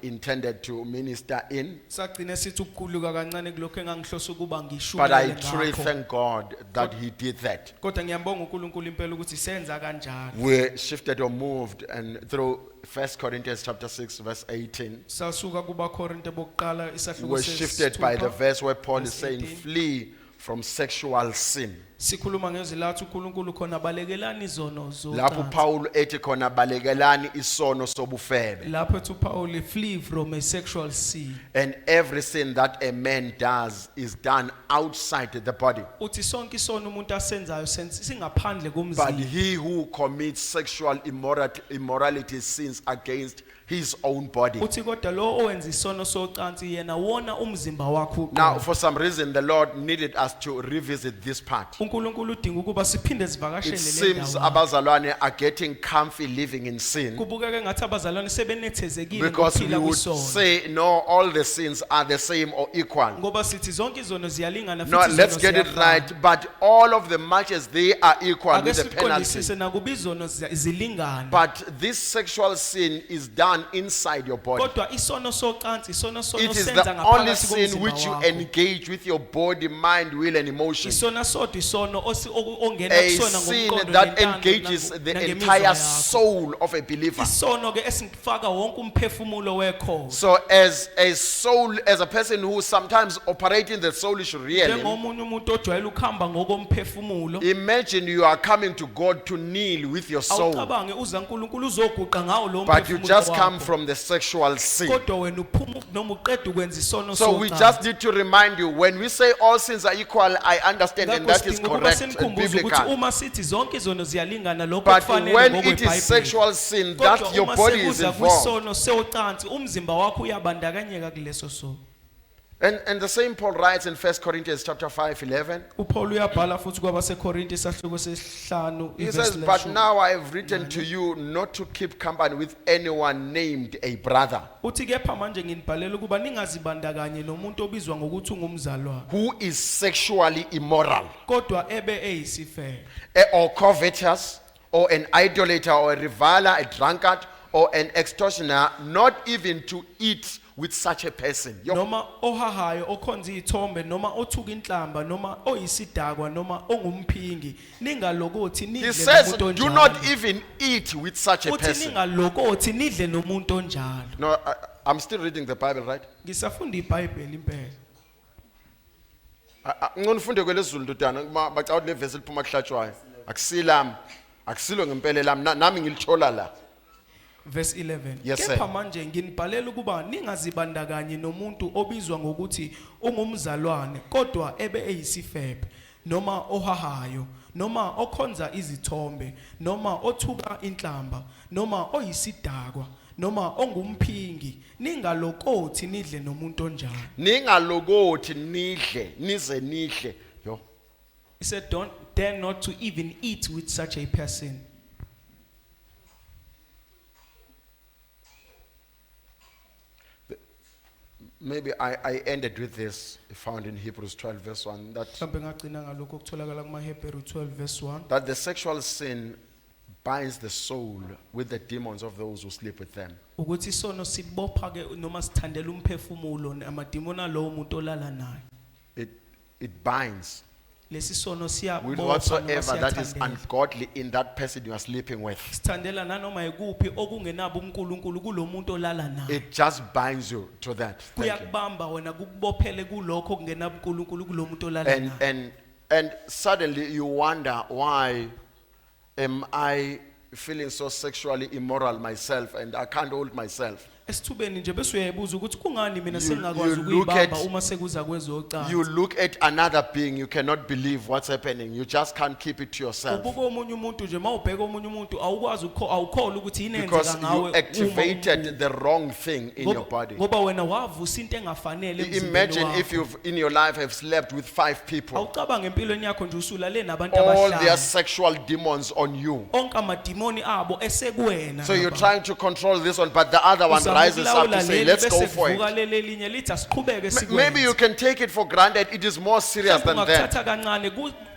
intended to minister in. sagcina sithi ukuguluka kancane kulokho engangihlose ukuba But ngishumayele I truly ngakho. thank God that He did that. Kodwa ngiyambonga uNkulunkulu impela ukuthi senza kanjalo. We shifted or moved and through 1 Corinthians chapter 6 verse 18. Sasuka kubaKorinte bokuqala isahluko We're shifted by the sesithupha. verse where Paul is verse saying, 18. flee from sexual sin. Sikhuluma ngezwi lathi uNkulunkulu khona balekelani izono Lapho zocansi. Paul ethi khona balekelani isono sobufebe. Lapho ethi uPaul flee from a sexual sin. And every sin that a man does is done outside the body. Uthi sonke isono umuntu asenzayo singaphandle But komzimba. he who commits sexual immorality sins against his own body. Uthi kodwa lo owenza isono socansi yena wona umzimba wakhe Now, uqobo. for some reason, the Lord needed us to revisit this part. uNkulunkulu udinga ukuba siphinde It sivakashele le seems ndawo. abazalwane are getting comfy living in sin Kubukeka ngathi abazalwane sebenethezekile because we ngokuphila would kwisono. say, no, all the sins are the same or equal. Ngoba sithi zonke izono ziyalingana No, futhi let's izono get it ziyafana. right, but all of the matches, they are equal Ake with the penalty. siqondisise nakuba izono zilingana. But this sexual sin is done inside your body. Kodwa isono socansi isono It is senza the only ngaphakathi sin komzimba which you wakho. engage with your body, mind, will, and emotion. Isona sodwa isono ongena A kusona sin ngomqondo that nentando engages the nangemizwa entire yakho. soul of a believer. Isono ke esifaka wonke umphefumulo wekho. So as a soul, as a person who sometimes operates in the soulish realm, Njengomunye umuntu ojwayele ukuhamba ngokomphefumulo. imagine you are coming to God to kneel with your soul, Awucabange uza uNkulunkulu uzoguqa ngawo lo but you mphefumulo just come wakho. from the sexual sin. Kodwa wena uphuma noma uqeda ukwenza isono So we socansi. just need to remind you, when we say all sins are equal, I understand, and Ngakho that is sidinga ukuba correct and sinikhumbuze ukuthi biblical. uma sithi zonke izono ziyalingana lokho But kufanele when it is ngokweBhayibheli. sexual sin, that Kodwa your uma body is sekuza involved. kwisono socansi umzimba wakho uyabandakanyeka kuleso sono. And the same Paul writes in 1 Corinthians chapter 5:11. uPaul uyabhala futhi kwabaseKorinte isahluko sesihlanu He iverse says, but leshumi. now I have written to you not to keep company with anyone named a brother Uthi kepha manje nginibhalela ukuba ningazibandakanye nomuntu obizwa ngokuthi ungumzalwane who is sexually immoral, kodwa ebe eyisifebe or covetous, or an idolater, or a reviler, a drunkard, or an extortioner, not even to eat with such a person. noma ohahayo okhonza izithombe noma othuka inhlamba noma oyisidakwa noma ongumphingi ningalokothi He nidle says, nomuntu do onjalo. not even eat with such a Uthi person. ningalokothi nidle nomuntu onjalo. No, I'm still reading the Bible, right? Ngisafunda iBhayibheli impela. Ngonifunde kwelezulu ntutana bacawuthi le verse liphuma kuhlatshwayo. Akusilami. Akusilo ngempela lami nami ngilithola la. Verse 11. Yes, sir. Kepha manje nginibhalela ukuba ningazibandakanye nomuntu obizwa ngokuthi ungumzalwane kodwa ebe eyisifebe noma ohahayo noma okhonza izithombe noma othuka inhlamba noma oyisidakwa noma ongumphingi ningalokothi nidle nomuntu onjalo. Ningalokothi nidle nize nidle. Yo. He said don't dare not to even eat with such a person. Maybe I ended with this, found in Hebrews 12 verse 1, Mhlambe ngagcina ngalokho okutholakala kumaHebheru 12 verse 1. that the sexual sin binds the soul with the demons of those who sleep with them. Ukuthi isono sibopha ke noma sithandela umphefumulo amadimoni alowo umuntu olala naye. It binds Lesi sono with siyabopha noma whatsoever that is siyathandela. ungodly in that person you are sleeping with. Sithandela nanoma ikuphi okungenabo uNkulunkulu kulomuntu olala naye. It just binds you to that. Thank you. Kuyakubamba wena kukubophele kulokho kungenabo uNkulunkulu kulomuntu olala naye. And suddenly you wonder, why am I feeling so sexually immoral myself and I can't hold myself? Esithubeni nje bese uyayibuza ukuthi kungani mina You- sengakwazi you look ukuyibamba at- uma sekuza kwezocansi. You look at another being, you cannot believe what's happening. You just can't keep it to yourself. Ubuka omunye umuntu nje mawubheka omunye umuntu awukwazi awukholwa ukuthi Because inenzeka ngawe you activated the wrong thing in your body. ngoba wena wavusa into engafanele emzimbeni Imagine if wakho. you've in your life have slept with 5 people, Awucabanga empilweni yakho nje usulale nabantu all their abahlanu. sexual demons on you. Onke amadimoni abo esekuwena. So you're trying to control this one, but the other one rises up to say, let's go for it. Lithi asiqhubeke Maybe you can take it for granted. It is more serious than that. Ungakuthatha kancane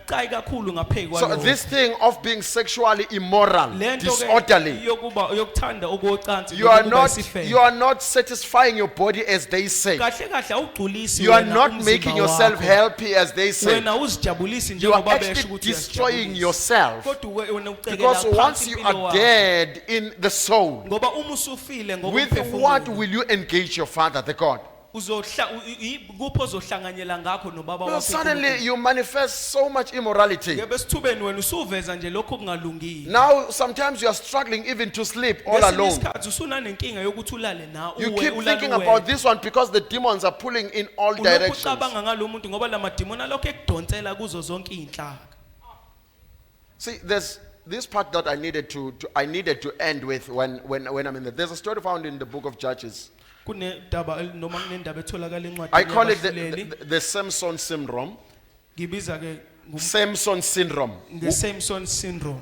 kubucayi kakhulu ngaphezulu So kwalokho. this thing of being sexually immoral, Lento ke disorderly, yokuba yokuthanda okocansi you are nokuba not isifebe. satisfying your body as they say. Kahle kahle awugculisi You are wena not umzimba making yourself wakho. happy as they say. Wena uzijabulisi You are njengoba besho actually ukuthi destroying uyazijabulisa. yourself. Kodwa wena ucekela Because once phansi you impilo are wakho. dead in the soul, Ngoba uma usufile with what ngokomphefumulo will you engage your Father, the God? kupho ozohlanganyela ngakho nobaba No, wakho. suddenly you manifest so much immorality. Ngebe sithubeni wena usuveza nje lokho kungalungile. Now, sometimes you are struggling even to sleep all Ngesinye alone. isikhathi usunanenkinga yokuthi ulale na You uwe keep ulale thinking uwedwa. about this one because the demons are pulling in all Ulokhu directions. ucabanga ngalo muntu ngoba la madimoni alokho ekudonsela kuzo zonke izinhlaka. See, there's this part that I needed to end with when I'm in there. There's a story found in the book of Judges. Kunedaba noma kunendaba etholakala encwadini I call it yabahluleli. the Samson syndrome. Ngibiza ke Samson syndrome. nge-Samson syndrome.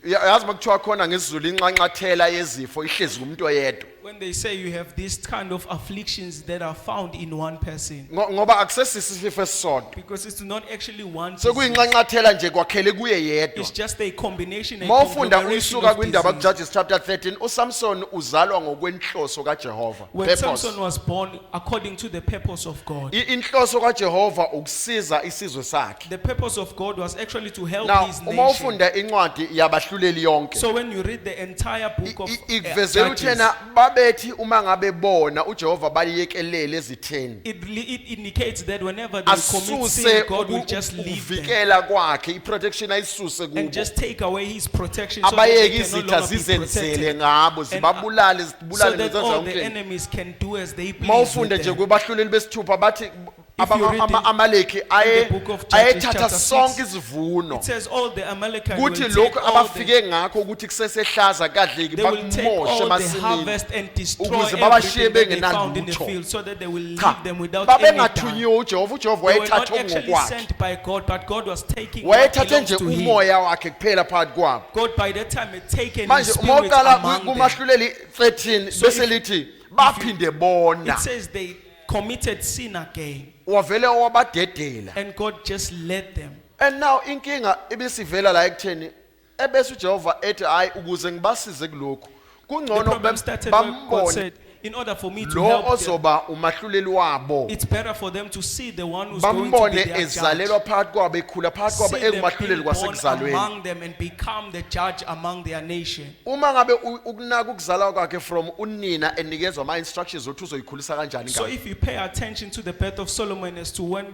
Yazi makuthiwa khona ngesizulu inxanxathela yezifo ihlezi kumuntu oyedwa. When they say you have this kind of afflictions that are found in one person, Ngoba akusesisifo esisodwa. because it's not actually one disease, Sekuyinxanxathela nje kwakhele kuye yedwa. it's just a combination, a Mawufunda conglomeration uyisuka of kwindaba disease. Judges chapter 13 uSamson uzalwa ngokwenhloso kaJehova. When Purpose. Samson was born according to the purpose of God, Inhloso kaJehova ukusiza isizwe sakhe. the purpose of God was actually to help Now his uma nation. ufunda incwadi yabahluleli yonke So when you read the entire book of ikuvezela Judges, uthena babethi uma ngabe bona uJehova baliyekelele ezitheni. it indicates that whenever they commit sin, Asuse God will just leave them ukuvikela kwakhe iprotection ayisuse and kubo. just take away his protection so that they Abayeke can no izitha longer be zizenzele protected. ngabo And, zibabulale so zibulale that ngezenzo all the zonke. enemies can do as they please Mawufunda with nje them. kubahluleli besithupha bathi If you read in- amaleki the book of Judges ayethatha chapter sonke 6, isivuno It says all the Amalekites will kuthi take lokhu all the, abafike ngakho ukuthi kusesehlaza kadleki they will take bakumoshe all the emasimini harvest and destroy ukuze babashiye everything that they found in the bengenalutho. field so that they will leave Cha, them without any dime. babengathunyiwe uJehova They were not wayethatha actually ngokwakhe sent by God, but God was taking what wayethathe belongs nje to him. umoya wakhe kuphela phakathi kwabo. God by that time had taken Manje his uma spirit uqala among them. kumahluleli 13 So bese if- lithi baphinde bona It says they committed sin again wavele wabadedela. and God just led them. And now inkinga ibisivela la ekutheni ebese uJehova ethi hayi ukuze ngibasize kulokhu The kungcono problem started when God bambone said, in order for me to lo help them, ozoba umahluleli wabo it's better for them to see the one who's going to bambone be their judge. ezalelwa phakathi kwabo ekhula phakathi kwabo See them engumahluleli being born kwasekuzalweni. among them and become the judge among their nation. Uma ngabe ukunaka ukuzalwa kwakhe from unina enikezwa ama instructions othi uzoyikhulisa kanjani So ngani. if you pay attention to the birth of Solomon as to when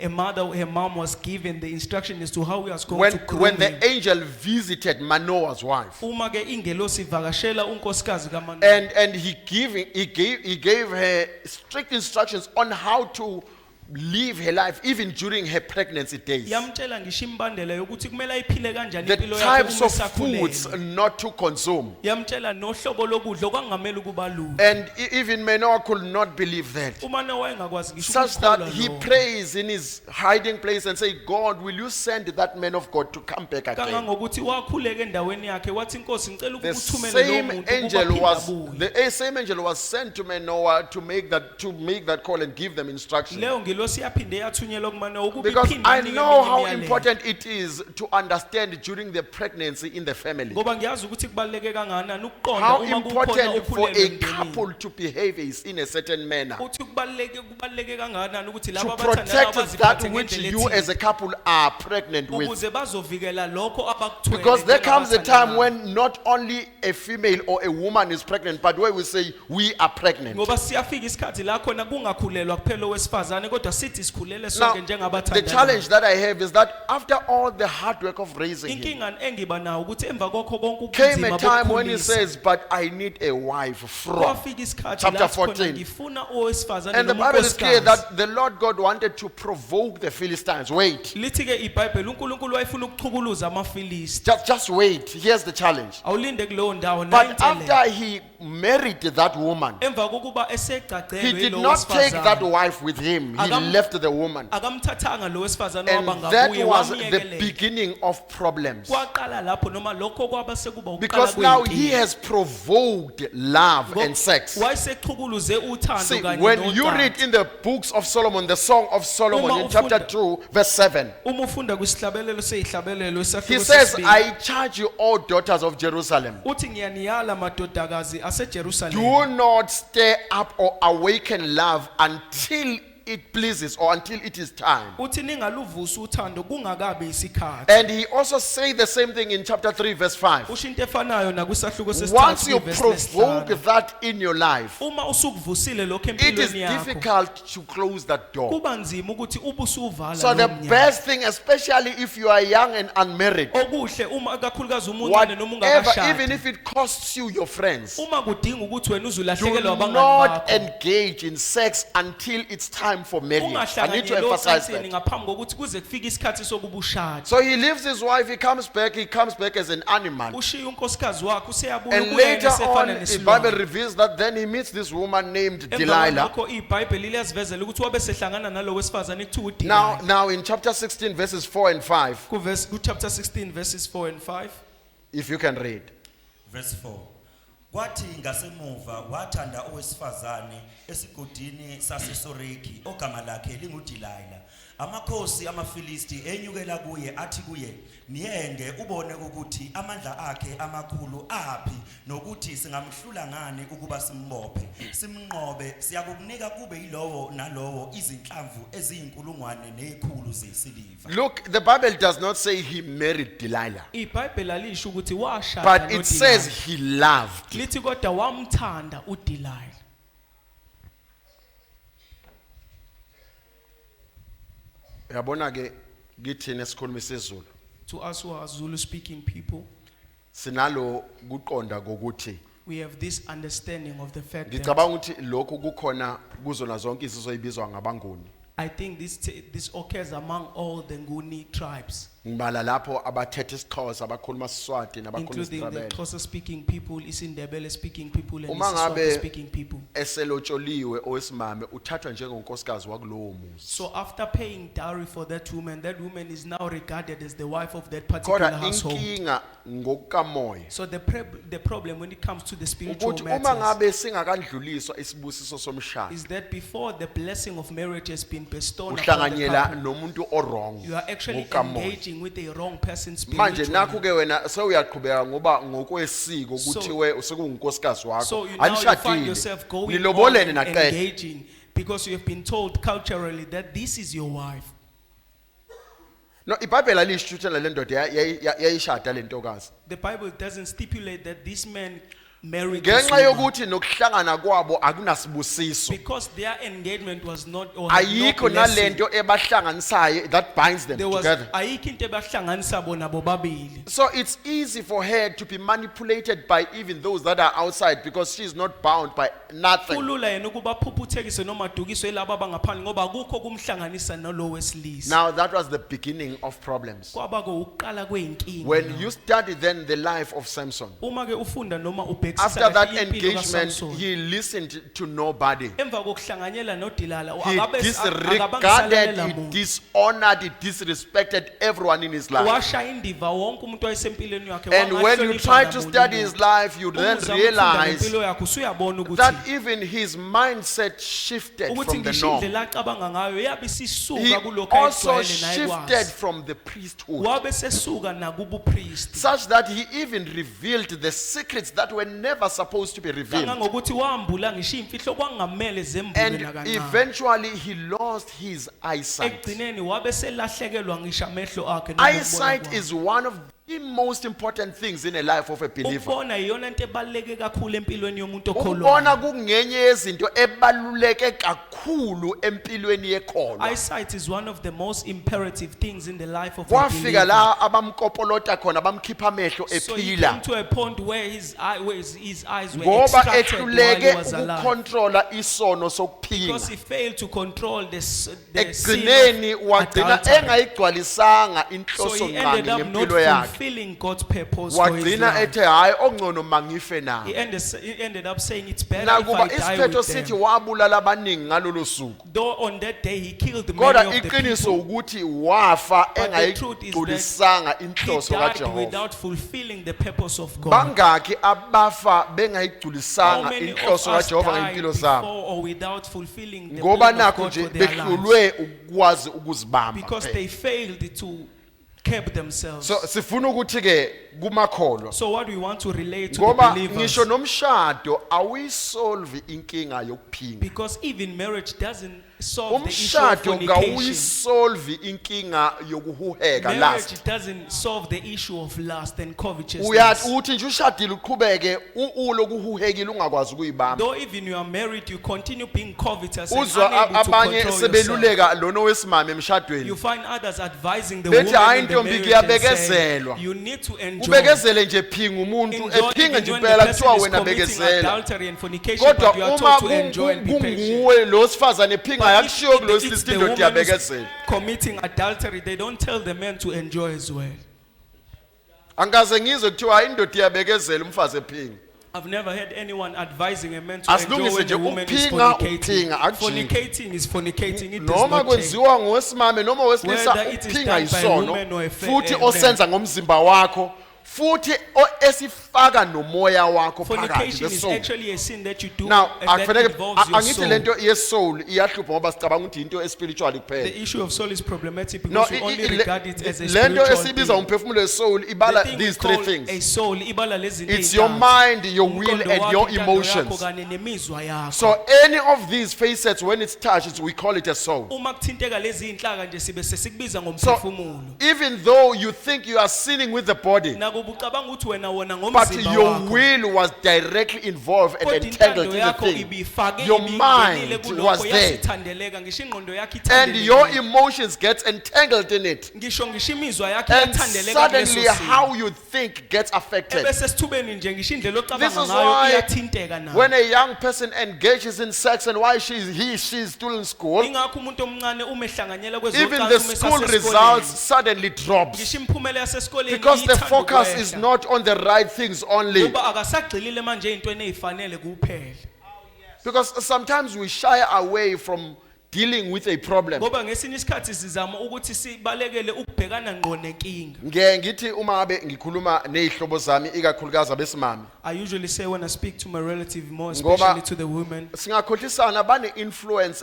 her mom was given the instruction as to how he was going to groom When him. the angel visited Manoah's wife Uma ke ingelosi ivakashela unkosikazi kaManoah. and he gave her strict instructions on how to live her life even during her pregnancy days. Yamtshela ngisho imbandela yokuthi kumele ayiphile kanjani The impilo yakhe types uma of foods esakhulelwe. not to consume. Yamtshela nohlobo lokudla okwangamela ukuba lula. And even Manoah could not believe that. uManoah engakwazi ngisho Such that ukukholwa he lokho. prays in his hiding place and say, God, will you send that man of God to come back again? Kangangokuthi wakhuleka endaweni yakhe wathi inkosi ngicela The ukuthumele lo same muntu angel ukuba was abuye. the same angel was sent to Manoah to make that call and give them instruction. Leyo ngilosi yaphinde yathunyelwa kuManoah ukuba Because iphinde I inike know eminye how imiyalelo. important it is to understand during the pregnancy in the family. Ngoba ngiyazi ukuthi kubaleke kangakanani ukuqonda How uma kukhona important for ukhulelwe a emndenini. couple to behave is in a certain manner. Uthi kubaleke kangakanani ukuthi To laba abathandana protect baziphathe that which ngendlela you as ethile a couple are pregnant with. ukuze bazovikela lokho abakuthwele. Because there comes a time njengabathandanayo. when not only a female or a woman is pregnant, but where we say we are pregnant. Ngoba siyafika isikhathi la khona kungakhulelwa kuphela owesifazane kodwa sithi sikhulele Now, sonke the njengabathandana. challenge that I have is that after all the hard work of raising him, Inkinga engiba nawo ukuthi emva kokho konke came a ubunzima time when he bokukhulisa. says, but I need a wife from. Kwafika isikhathi Chapter la khona 14. ngifuna owesifazane And the noma Bible is clear unkosikazi. that the Lord God wanted to provoke the Philistines. Wait, Lithi ke iBhayibheli uNkulunkulu wayefuna ukuchukuluza amaFilisti. just wait. Here's the challenge. Awulinde kuleyo ndawo But nayinhlelo. after he married that woman, emva kokuba he esegcagcelwe did yilo not take that wesifazane wife with him. He Agam- left the woman. akamthathanga lo wesifazane And waba that ngakuye was the wamyekelela beginning of problems. kwaqala lapho noma lokho kwaba sekuba ukuqala Because now he kweyinkinga. has provoked love Ngo- and sex. wayesechukuluze uthando See, kanye when you nocansi. read in the books of Solomon, the Song of Solomon Uma in chapter ufunda- 2, verse 7, Uma ufunda kwisihlabelelo seyihlabelelo he esahluko says, sesibili, I charge you, all daughters of Jerusalem, uthi ngiyaniyala madodakazi do aseJerusalema not stir up or awaken love until it pleases or until it is time. uthi ningaluvusa uthando kungakabi isikhathi. And he also says the same thing in chapter 3, verse 5. Usho into efanayo nakwisahluko Once sesithathu you verse provoke lesihlanu. that in your life, Uma usukuvusile lokho it is empilweni yakho difficult to close that door. kuba nzima ukuthi ube usuvala So the lowo mnyango. best thing, especially if you are young and unmarried, okuhle uma kakhulukazi umuncane noma whatever, even ungakashadi if it costs you your friends, uma kudinga ukuthi wena do uzulahlekelwa abangani not bakho engage in sex until it's time for marriage. I need to ungahlanganyeli emphasize ocansini that. ngaphambi kokuthi kuze kufike isikhathi sokuba ushade. So he leaves his wife, he comes back as an animal. Ushiya unkosikazi wakhe useyabuya And kuyena later esefana on, the nesilwane. Bible reveals that then he meets this woman named Emva Delilah. kwalokho iBhayibheli liyazivezela ukuthi wabe sehlangana nalo wesifazane kuthiwa Now, uDelilah. now in chapter 16, verses 4 and 5, Chapter 16 verses 4 and 5. if you can read. Verse 4. Kwathi ngasemuva wathanda owesifazane esigodini saseSoreki ogama lakhe linguDelilah. Amakhosi amaFilisti enyukela kuye athi kuye niyenge ubone ukuthi amandla akhe amakhulu aphi nokuthi singamhlula ngani ukuba simbophe simnqobe siyakukunika kube yilowo nalowo izinhlamvu eziyinkulungwane nezikhulu zesiliva. Look, the Bible does not say he married Delilah, iBhayibheli alisho ukuthi washada but it says noDelilah. he loved. Lithi kodwa wamthanda uDelilah. Yabona ke ngithini esikhuluma isiZulu. To us who are Zulu speaking people, Sinalo kuqonda kokuthi we have this understanding of the fact that ngicabanga ukuthi lokhu kukhona kuzona zonke izizwe ezibizwa ngabanguni. I think this occurs among all the Nguni tribes, Ngibala lapho abathethe isiXhosa abakhuluma iSiswati nabakhuluma including the isiNdebele. Xhosa speaking people, isiNdebele speaking people, and Uma isiSwati ngabe- speaking people. Eselotsholiwe owesimame uthathwa njengonkosikazi wakulowo muzi. So after paying dowry for that woman is now regarded as the wife of that particular Kodwa household. inkinga ngokukamoya So the problem when it comes to the spiritual ukuthi uma matters ngabe singakadluliswa isibusiso somshado is that before the blessing of marriage has been bestowed upon the uhlanganyela couple, nomuntu orong you are actually ngokukamoya. engaging with a wrong person Manje spiritually. nakho ke wena sewuyaqhubeka ngoba ngokwesiko ukuthi So- we usekuunkosikazi So wakho you now you find anishadile yourself going on nilobolene and naqedwe. engaging because you have been told culturally that this is your wife. No, iBhayibheli alisho ukuthi le ndoda yayishada le ntokazi. The Bible doesn't stipulate that this man married this Ngenxa woman yokuthi nokuhlangana kwabo akunasibusiso. because their engagement was not or had no Ayikho blessing. nalento ebahlanganisayo that binds them There was together. ayikho into ebahlanganisa bona bobabili. So it's easy for her to be manipulated by even those that are outside because she is not bound by nothing. Kulula yena ukuba phuphuthekise noma adukiswe labo abangaphandle ngoba akukho kumhlanganisa nalo wesilisa. Now that was the beginning of problems. Kwaba ukuqala kweinkinga. When you study then the life of Samson, Uma ke ufunda noma ubhekisisa after that kahle impilo engagement, kaSamson. he listened to nobody. Emva kokuhlanganyela noDelilah He disregarded, he dishonored, he disrespected everyone in his life. washaya indiva wonke umuntu wayesempilweni yakhe And when you wangahlonipha try to namunye study umuntu. his life, you Uma then uzama ukufunda realize ngempilo yakhe usuyabona ukuthi that even his mindset shifted ukuthi from the ngisho norm. indlela acabanga ngayo yabe He sisuka kulokho also ayejwayele naye shifted kwazi from the priesthood, wabe sesuka nakubupriest such that he even revealed the secrets that were never supposed to be revealed. kangangokuthi wambula ngisho imfihlo kwangamele zembule And nakancane eventually he lost his eyesight. ekugcineni wabe selahlekelwa ngisho amehlo akhe nokubona Eyesight kwakhe. is one of the most important things in the life of a believer. ukubona iyona into ebaluleke kakhulu empilweni yomuntu Ukubona okholwayo. kungenye yezinto ebaluleke kakhulu empilweni yekholwa. Eyesight is one of the most imperative things in the life of a Kwafika believer. la abamkopolota khona bamkhipha amehlo So he ephila came to a point where his eyes were ngoba extracted while he ehluleke was alive. ukukontrola isono Because sokuphinga. he failed to control the sin Ekugcineni of wagcina adultery. engayigcwalisanga So inhloso he ended ngqangi up not ngempilo yakhe. fulfilling God's purpose for his wagcina life. ethe hayi ongcono mangife na. He ended up saying it's better if Nakuba I die isiphetho with sithi them. wabulala abaningi ngalolu suku. Though on that day he killed Kodwa many of the iqiniso people, ukuthi wafa but the truth is engayigculisanga that he inhloso died kaJehova. without fulfilling the purpose of God. Bangaki abafa How bengayigculisanga many of inhloso us kaJehova died ngempilo before zabo? or without fulfilling the Ngoba plan of nakho God nje for their lives? behlulwe ukwazi ukuzibamba. Because kuphela. they failed to keep themselves. So sifuna ukuthi ke kumakholwa So what we want to relate to ngoba the ngisho believers, nomshado awisolve inkinga yokuphinga. because even marriage doesn't solve the issue of Umshado fornication. kawuyisolve inkinga yokuhuheka last. Marriage doesn't solve the issue of lust and Uyathi covetousness. uthi nje ushadile uqhubeke ulokuhuhekile ungakwazi ukuyibamba. Though even you are married, you continue being covetous and Uzwa unable to abanye control yourself. sebeluleka lona wesimame You emshadweni. find others advising the Bethi, woman "Hayi, in the ntombi, marriage and saying, kuyabekezelwa." you need to enjoy. Ubekezele nje phinga umuntu Enjoy ephinga even nje when impela the kuthiwa person is wena committing bekezela. adultery and fornication, Kodwa but you are uma told to enjoy and be patient. kunguwe lo sifazane ephinga But yakushiyo if kulo it's sithi the indoda woman who's iyabekezela. committing adultery, they don't tell the man to enjoy as well. Angikaze ngizwe kuthiwa hayi indoda iyabekezela umfazi ephinga. I've never heard anyone advising a man to Asilungise enjoy when nje, the woman is ukuphinga, fornicating. ukuphinga, akujiki. Fornicating is fornicating. It does Noma not change. kwenziwa ngowesimame noma wesilisa Whether it is ukuphinga done by a isono woman or a futhi man. osenza ngomzimba wakho futhi esifaka nomoya wakho phakathi Fornication is besoul. actually a sin that you do Now and that akufanele involves your angithi soul. lento yesoul iyahlupha ngoba sicabanga ukuthi into espiritual kuphela. The issue of soul is problematic No, because we only regard it as a lento spiritual esibiza thing. umphefumulo wesoul The ibala thing we these three call things. a soul, ibala lezi zinto It's your ey'ntathu. mind, your will Umqondo and wakho, your intando yakho emotions. kanye nemizwa yakho. So any of these facets when it's touched we call it a soul. Uma kuthinteka lezi zinhlaka nje sibe sesikubiza So ngomphefumulo. even though you think you are sinning with the body, Nakuba ucabanga ukuthi wena wona but ngomzimba your wakho. will was directly involved and Kodwa entangled intando in the yakho thing. ibifake Your ibingenile mind kulokho, was there. yasithandeleka ngisho ingqondo yakho And your ithandelekile. emotions get entangled in it. Ngisho imizwa yakho And iyathandeleka suddenly kuleso simo. how you think gets affected. Ebese sithubeni nje ngisho indlela This ocabanga is ngayo why iyathinteka nayo. when a young person engages in sex and why she's still in school, Ingakho umuntu omncane uma ehlanganyela even kwezocansi the uma school esasesikoleni, results suddenly drops. ngisho imiphumela yasesikoleni Because the ithanda focus is ukwehla. not on the right things only. Ngoba akasagxilile manje ey'ntweni ey'fanele kuphela. Because sometimes we shy away from dealing with a problem. Ngoba ngesinye isikhathi sizama ukuthi sibalekele ukubhekana ngqo nenkinga. Ngeke ngithi uma ngabe ngikhuluma nezihlobo zami ikakhulukazi abesimame, I usually say when I speak to my relative, more Ngoba- especially to the women, singakhohlisana bane influence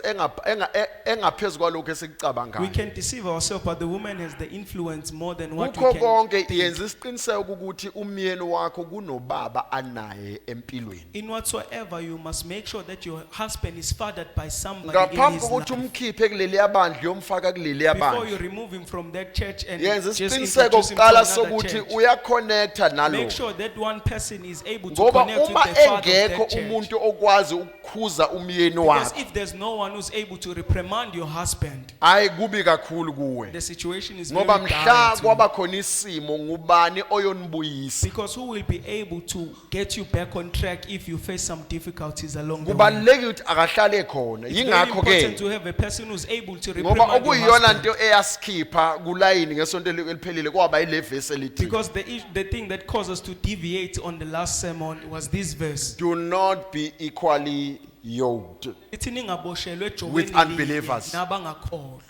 engaphezulu kwalokho we esikucabangayo. can deceive ourselves, but the woman has the influence more than what Kukho we konke can think. yenza isiqiniseko ukuthi umyeni wakho kunobaba anaye empilweni. In whatsoever, you must make sure that your husband is fathered by somebody in Ngaphambi his kokuthi life. umkhiphe kuleli yabandla yomfaka kuleli Before yabandla. you remove him from that church and Yenza just isiqiniseko introduce him to kuqala another sokuthi church, uyaconnecta nalo. make sure that one person is able to Ngoba connect with uma the father of engekho that church. umuntu okwazi ukukhuza umyeni Because wakho, if there's no one who's able to reprimand your husband, hayi kubi kakhulu kuwe. the situation is very Ngoba mhla dire to you. kwaba khona isimo ngubani oyonibuyisa. Because who will be able to get you back on track if you face some difficulties along the way? Kubalulekile ukuthi akahlale khona. It's very Yingakho important ke to have a person who's able to ngoba reprimand your okuyiyona husband. nto eyasikipha kulayini ngesonto eliphelile kwaba ile verse elithi, Because the thing that caused us to deviate on the last sermon was this verse. do not be equally yoked. Ithi ningaboshelwe ejogeni With linye unbelievers. nabangakholwa.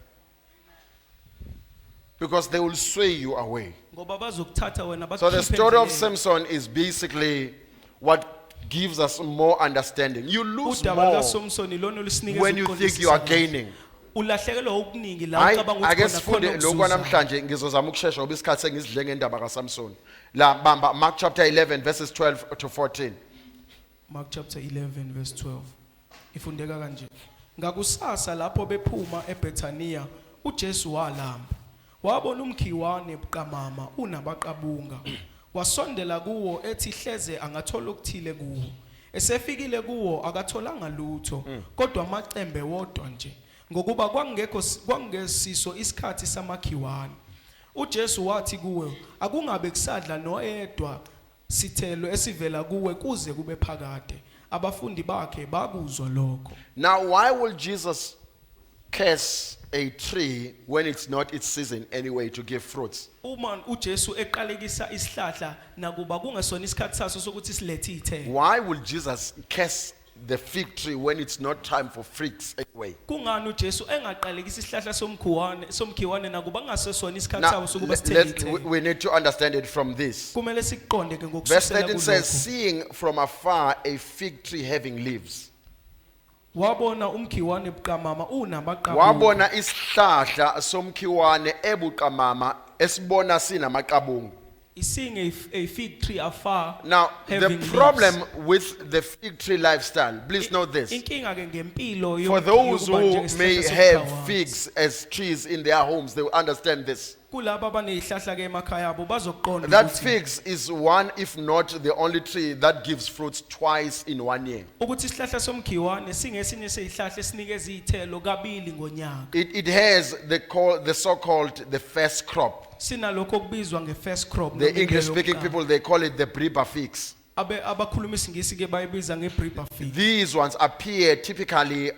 Because they will sway you away. Ngoba bazokuthatha wena So the bakukhiphe story of endleleni. Samson is basically what gives us more understanding. You lose Udaba more lukaSomson ilona olusinikeza when you think you are ukuqondisisa kahle. gaining. Ulahlekelwa okuningi la Hayi ucabanga ake ukuthi khona sifunde khona lokho okuzuzayo. namhlanje ngizozama ukusheshsha ngoba isikhathi sengizidle ngendaba kaSamson. La bamba Mark chapter 11 verses 12 to 14. Mark chapter 11 verse 12. Ifundeka kanje. Ngakusasa lapho bephuma eBethania, uJesu walamba. Wabona umkhiwane ebuqamama unabaqabunga. Wasondela kuwo ethi hleze angathola ukuthile kuwo. Esefikile kuwo akatholanga lutho, kodwa amacembe wodwa nje. Ngokuba kwangesiso isikhathi samakhiwane. uJesu wathi kuwe, akungabe kusadla noedwa sithelo esivela kuwe kuze kube phakade. Abafundi bakhe bakuzwa lokho. Now why will Jesus curse a tree when it's not its season anyway to give fruits? Uma uJesu eqalekisa isihlahla nakuba kungesona isikhathi saso sokuthi silethe izithelo. Why will Jesus curse the fig tree when it's not time for figs anyway? Kungani uJesu engaqalekisa isihlahla somkhiwane nakuba kungasesona isikhathi Now, sawo sokuba sithele izithelo. we need to understand it from this. Kumele siqonde ke Verse ngokusukela 13 says, kulokho. seeing from afar a fig tree having leaves. Wabona umkhiwane buqamama unamaqabunga. Wabona isihlahla somkhiwane ebuqamama esibona sinamaqabungu. Seeing a fig tree afar. Now, the having leaves. problem with the fig tree lifestyle, please note this. Inkinga ke ngempilo For those yokuba who njengesihlahla may somkhawa. have figs as trees in their homes, they will understand this. Kulabo abanezihlahla ke emakhaya abo bazoqonda That ukuthi figs is one, if not the only tree that gives fruits twice in 1 year. ukuthi isihlahla somkhiwane singesinye sezihlahla esinikeza izithelo kabili ngonyaka. It has the so-called the first crop. Sinalokho okubizwa nge-first crop. The English-speaking people, they call it the Briba figs. abakhuluma isingisi ke bayibiza nge-Briba fig. These ones appear typically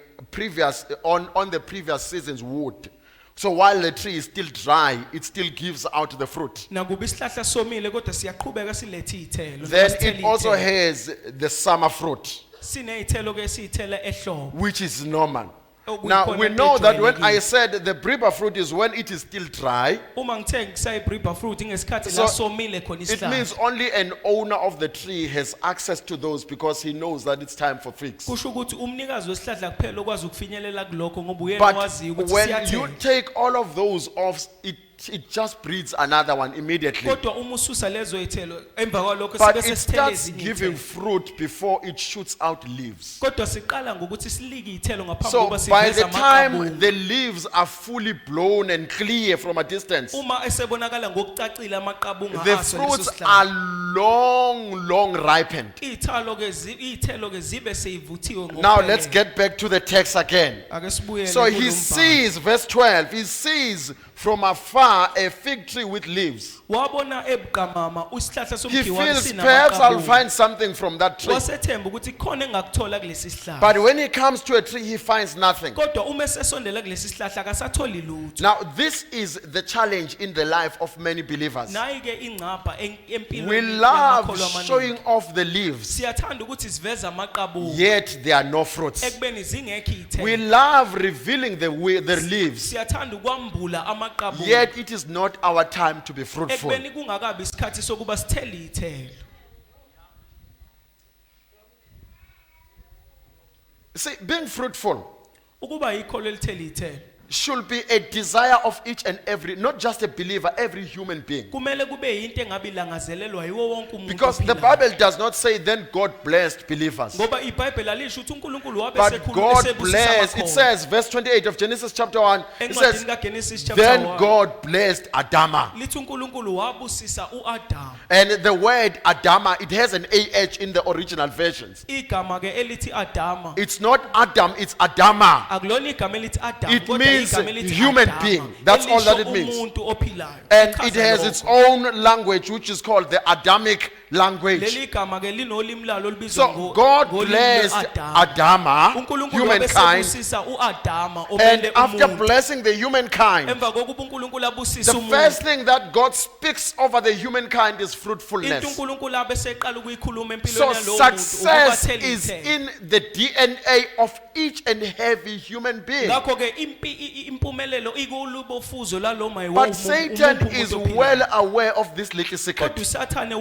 on the previous season's wood. So while the tree is still dry, it still gives out the fruit. Nakuba isihlahla somile kodwa siyaqhubeka silethe izithelo. Then it also has the summer fruit, sinezithelo ke siyithela ehlobo. which is normal. Okuyikhona Now we know that when I ejwayelekile. said the Briba fruit is when it is still dry, Uma ngithe ngisayi-Briba fruit ngesikhathi So, la somile khona it isihlahla. means only an owner of the tree has access to those because he knows that it's time for figs. Kusho ukuthi umnikazi wesihlahla kuphela okwazi ukufinyelela kulokho ngoba uyena But owaziyo ukuthi when you siyathela. take all of those off, it just breeds another one immediately. Kodwa uma ususa lezo izithelo emva kwalokho But sibe it sesithele starts ezinye giving izithelo. fruit before it shoots out leaves. Kodwa siqala ngokuthi silike izithelo ngaphambi So kokuba by the siveze time amaqabunga. the leaves are fully blown and clear from a distance, Uma esebonakala ngokucacile amaqabunga the aso fruits leso are sihlahla. long ripened. Izithelo ke zibe seyivuthiwe Now let's ngokuphelele. get back to the text again. Ake sibuyele So he kulo mbhalo. sees, verse 12, he sees from afar a fig tree with leaves. Wabona ebuqamama isihlahla He somkhiwane feels perhaps I'll sinamaqabunga. find something from that tree. Wasethemba ukuthi khona engakuthola kulesi sihlahla. But when he comes to a tree, he finds nothing. Kodwa uma esesondela kulesi sihlahla akasatholi lutho. Now, this is the challenge in the life of many believers. Nayi ke ingcapha empilweni We love yamakholwa amaningi. showing off the leaves, Siyathanda ukuthi siveze amaqabunga yet there are no fruits. ekubeni zingekho We izithelo. love revealing the leaves, Siyathanda ukwambula amaqabunga yet it is not our time to be fruitful. ekubeni kungakabi isikhathi sokuba sithele izithelo. See, being fruitful Ukuba yikholo elithele izithelo should be a desire of each and every, not just a believer, every human being. kumele kube yinto engabe ilangazelelwa yiwo wonke umuntu Because the ophilayo. Bible does not say then God blessed believers. Ngoba iBhayibheli alisho ukuthi uNkulunkulu wabe But sekhuluma God esebusisa blessed, it amakholwa. says, verse 28 of Genesis chapter 1, it Encwadini says, kaGenesis chapter then 1 God blessed Adama. lithi uNkulunkulu wabusisa uAdam. And the word Adama, it has an AH in the original versions. Igama ke elithi Adama It's not Adam, it's Adama. akulona igama elithi Adam It kodwa means igama elithi human Adama, being. That's all that it elisho means. umuntu ophilayo. And Ichaza it has lokho. its own language, which is called the Adamic language. Leli gama ke linolimi lalo olubizwa So God ngolimi blessed lwe-Adama. Adama, uNkulunkulu wabe humankind, sebusisa uAdama and omele after umuntu. blessing the humankind, Emva kokuba uNkulunkulu abusisa the umuntu, first thing that God speaks over the humankind is into fruitfulness. uNkulunkulu abe seqala ukuyikhuluma So empilweni yalowo muntu success ukubathela is izithelo. in the DNA of each and every human being. Ngakho ke impumelelo ikulubofuzo laloma But Satan is well aware of this little Kodwa secret. uSathane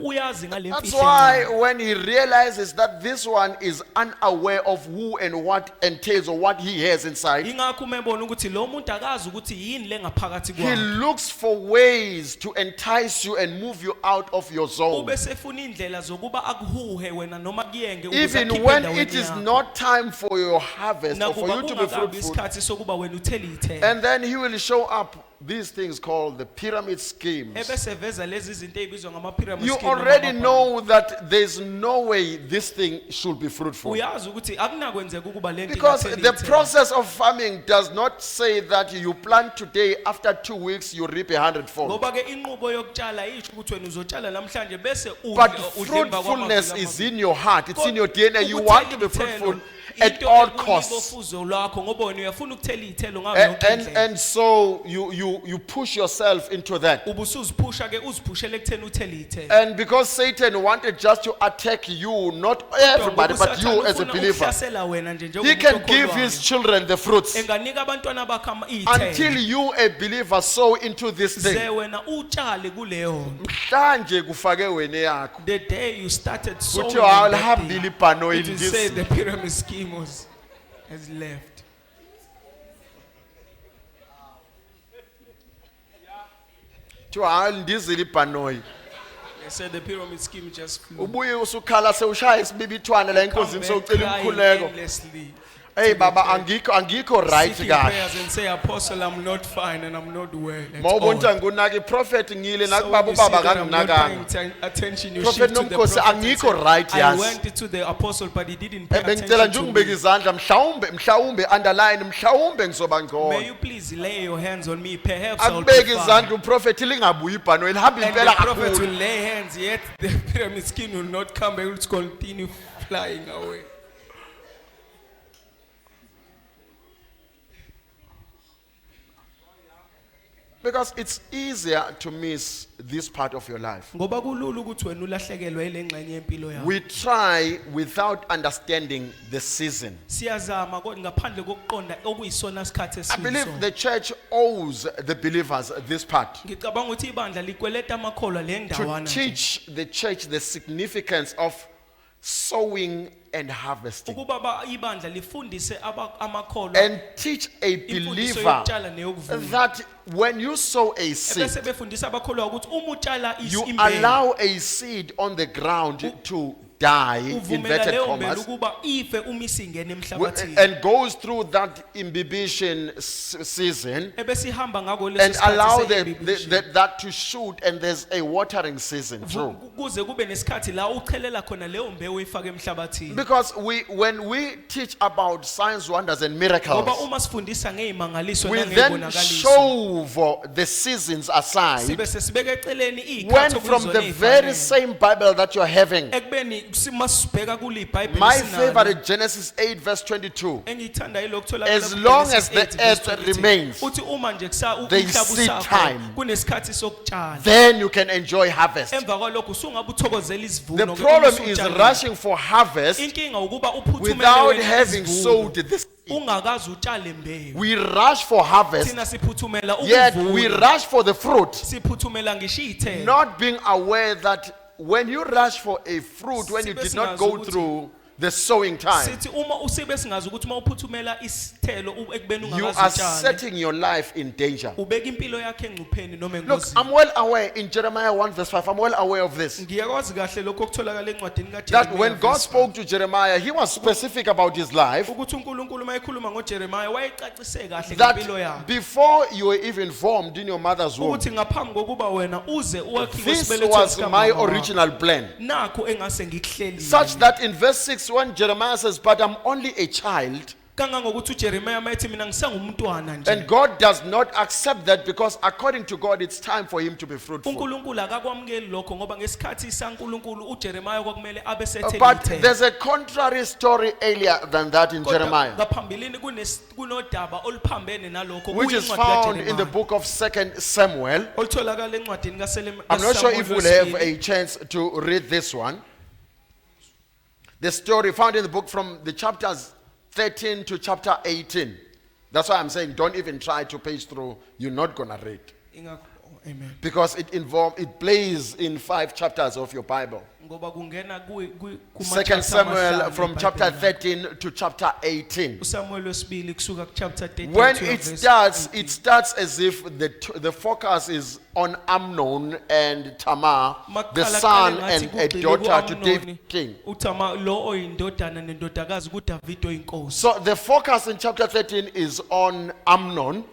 uyazi ngale That's mfihlo why encane. when he realizes that this one is unaware of who and what entails or what he has inside, Ingakho umebona ukuthi lo muntu akazi ukuthi yini lengaphakathi he kwakhe. looks for ways to entice you and move you out of your zone. Ube sefuna indlela zokuba akuhuhe wena noma kuyenge ukuze Even akhiphe when endaweni it is yakho. not time for your harvest or for Nakuba you to be kungakabi fruitful, isikhathi sokuba wena uthele izithelo. and then he will show up these things called the pyramid schemes. Ebese veza lezi zinto ezibizwa ngama pyramid You scheme noma already amabhanga. know that there's no way this thing should be fruitful. Uyazi ukuthi akunakwenzeka ukuba lento Because ingatheli the izithelo. process of farming does not say that you plant today, after 2 weeks you reap 100-fold. Ngoba ke inqubo yokutshala isho ukuthi wena uzotshala namhlanje bese But udle emva fruitfulness kwamaviki is amabili. in your heart, it's in your DNA. You Ukuthela want to be izithelo fruitful. at Into all ekunika costs. ufuzo lwakho ngoba wena uyafuna ukuthela iy'thelo ngayo yonke indlela. And so you push yourself into that. Ubusuzipusha ke uziphushele ekutheni uthele iy'thelo. And because Satan wanted just to attack you, not everybody, but you as a believer, Ukuhlasela wena nje he njengomuntu can give okholwayo. his children the fruits Enganika abantwana bakhe until iy'thelo. you, a believer, sow into this Ze thing. wena utshale kuleyo nto. Mhlanje kufake wena yakho. The day you started sowing Kuthiwa in that awulihambile thing, ibhano it will say indisi. the pyramid scheme has left. Kuthiwa awulindizile ibhanoyi. They said the pyramid scheme just flew. Ubuye usukhala sewushaya isibibithwane la enkosini Come back sewucela crying umkhuleko. endlessly. Hey baba angikho right Seeking kahle. prayers and say, Apostle, I'm not fine and I'm not well. That's Mawubona all. ngunaka iprofeti ngile So nakubaba when you see ubaba that I'm not paying kanginakanga. attention, you Prophet shift to the Nomkhosi, prophet and angikho say, right, I yazi. went to the apostle, but he didn't pay Bengicela attention nje to ungibeke me. izandla mhlawumbe underline mhlawumbe ngizoba May ngcono. you please lay your hands on me, perhaps I'll be Akubeke fine. izandla uprofeti lingabuyi ibhano elihamba And the impela prophet kakhulu. will lay hands, yet the pyramid scheme will not come, it will continue flying away. Because it's easier to miss this part of your life. Ngoba kulula ukuthi wena ulahlekelwe ile ngxenye yempilo yakho. We try without understanding the season. Siyazama kodwa ngaphandle kokuqonda okuyisona isikhathi I believe esiyisona. the church owes the believers this part. Ngicabanga ukuthi ibandla likweleta amakholwa le To ndawana nje. teach the church the significance of sowing and harvesting. Ukuba ibandla lifundise amakholwa And teach a imfundiso believer yokutshala neyokuvuna. that when you sow a seed, Ebese befundisa abakholwa ukuthi uma utshala you imbewu allow a seed on the ground to die, uvumela inverted leyo mbelu commas, ukuba ife uma isingena emhlabathini. and goes through that imbibition season Ebese ihamba ngako and leso allow sikhathi that to shoot, and there's a watering season through. kuze kube nesikhathi la uchelela khona leyo mbewu ifake emhlabathini. Because when we teach about signs, wonders, and Ngoba miracles, uma sifundisa ngezimangaliso we then nangezibonakaliso shove the seasons aside. sibe sesibeka eceleni When iy'khathi from the okuyizona very ey'fanele. same Bible that you're having, Ekubeni masibheka kule iBhayibheli my sinalo, favorite Genesis 8 verse 22. engiyithanda yilokho tholakala As ku- long Genesis as the 8 verse earth 22. remains, Uthi uma nje there is umhlaba seed usakho time. kunesikhathi sokutshala. Then you can enjoy harvest. Emva kwalokho usungabe uthokozela isivuno. The ke problem uma is usutshalile. rushing for harvest Inkinga ukuba uphuthumele without wena having isivuno, sowed this. ungakazi utshale mbewu. We rush for harvest, Thina siphuthumela yet we ukuvuna. rush for the fruit, Siphuthumela ngisho iy'thelo. not being aware that when you rush for a fruit, when you Sibe did not singazi go ukuthi- through the sowing time, Sithi uma usibe singazi ukuthi uma uphuthumela isithelo ekubeni you ungakazi are utshale, setting your life in danger. ubeka impilo yakhe engcupheni noma Look, engozini. I'm well aware in Jeremiah 1 verse 5, I'm well aware of this. Ngiyakwazi kahle lokho okutholakala encwadini That kaJeremiya when God verse spoke to Jeremiah, he was specific about his life. ukuthi uNkulunkulu uma ekhuluma ngoJeremiya wayecacise kahle That ngempilo yakhe before you were even formed in your mother's womb, ukuthi ngaphambi kokuba wena uze uwakhiwe this isibelethweni was sikamama my wakho, original plan. nakho engase ngikuhlelile Such that in verse 6, when Jeremiah says, "But I'm only a child," kangangokuthi uJeremiya mayethi mina ngisangumntwana nje and God does not accept that because according to God, it's time for him to be fruitful. uNkulunkulu akakwamukeli lokho ngoba ngesikhathi saNkulunkulu uJeremiya kwakumele abe sethele But ithele. there's a contrary story earlier than that in Kodwa Jeremiah, ngaphambilini kunodaba oluphambene nalokho which is kuyincwadi found in the kaJeremiya. book of 2 Samuel. Olutholakala encwadini I'm not sure if we'll have kaSamuel a chance to read this one. The story found in the book from the chapters 13 to chapter 18. That's why I'm saying don't even try to page through. You're not going to read. Amen. Because it plays in 5 chapters of your Bible. Ngoba kungena 2 Samuel from chapter 13 to chapter 18. uSamuel wesibili kusuka kuchapter 13 When to it verse starts, 18. it starts as if the focus is on Amnon and Tamar, the Maqala son qale and ngathi a kugxile daughter to ku-Amnoni, David king. uThamar lo oyindodana nendodakazi kuDavid oyinkosi. So the focus in chapter 13 is on Amnon.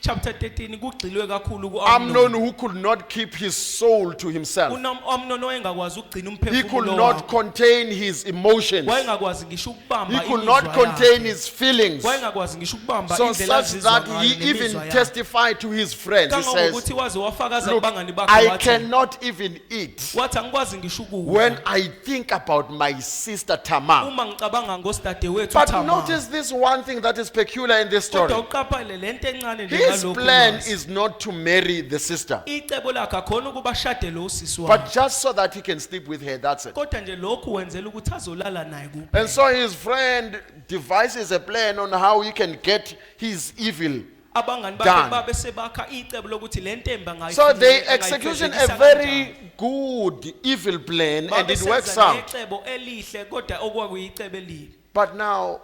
chapter 13 kugxilwe kakhulu ku Amnon, who could not keep his soul to himself. Amnon wayengakwazi ukugcina He could umphefumulo not wakhe. contain his emotions. Wayengakwazi ngisho ukubamba He could imizwa not contain yakhe. his feelings. Wayengakwazi ngisho ukubamba So indlela such azizwa that ngayo he nemizwa even yakhe. testified to his friends. He says, Kangangokuthi waze wafakaza look, kubangani bakhe I wathi cannot even eat wathi angikwazi ngisho when ukudla I think about my sister Tamar. uma ngicabanga ngositade wethu But Tamar. notice this one thing that is peculiar in this story. Kodwa uqaphele lento encane nje His ngalokho plan ulwazi. is not to marry the sister, Icebo lakhe akhona ukuba ashade lo usisi but wakhe. just so that he can sleep with her. That's it. Kodwa nje lokhu wenzela ukuthi azolala naye kuphela. And so his friend devises a plan on how he can get his evil. Abangani done. bakhe babe sebakha icebo lokuthi le ntemba ngayo. So they execution a very good evil plan and it works out. Icebo elihle kodwa okwakuyicebo elibi. But now,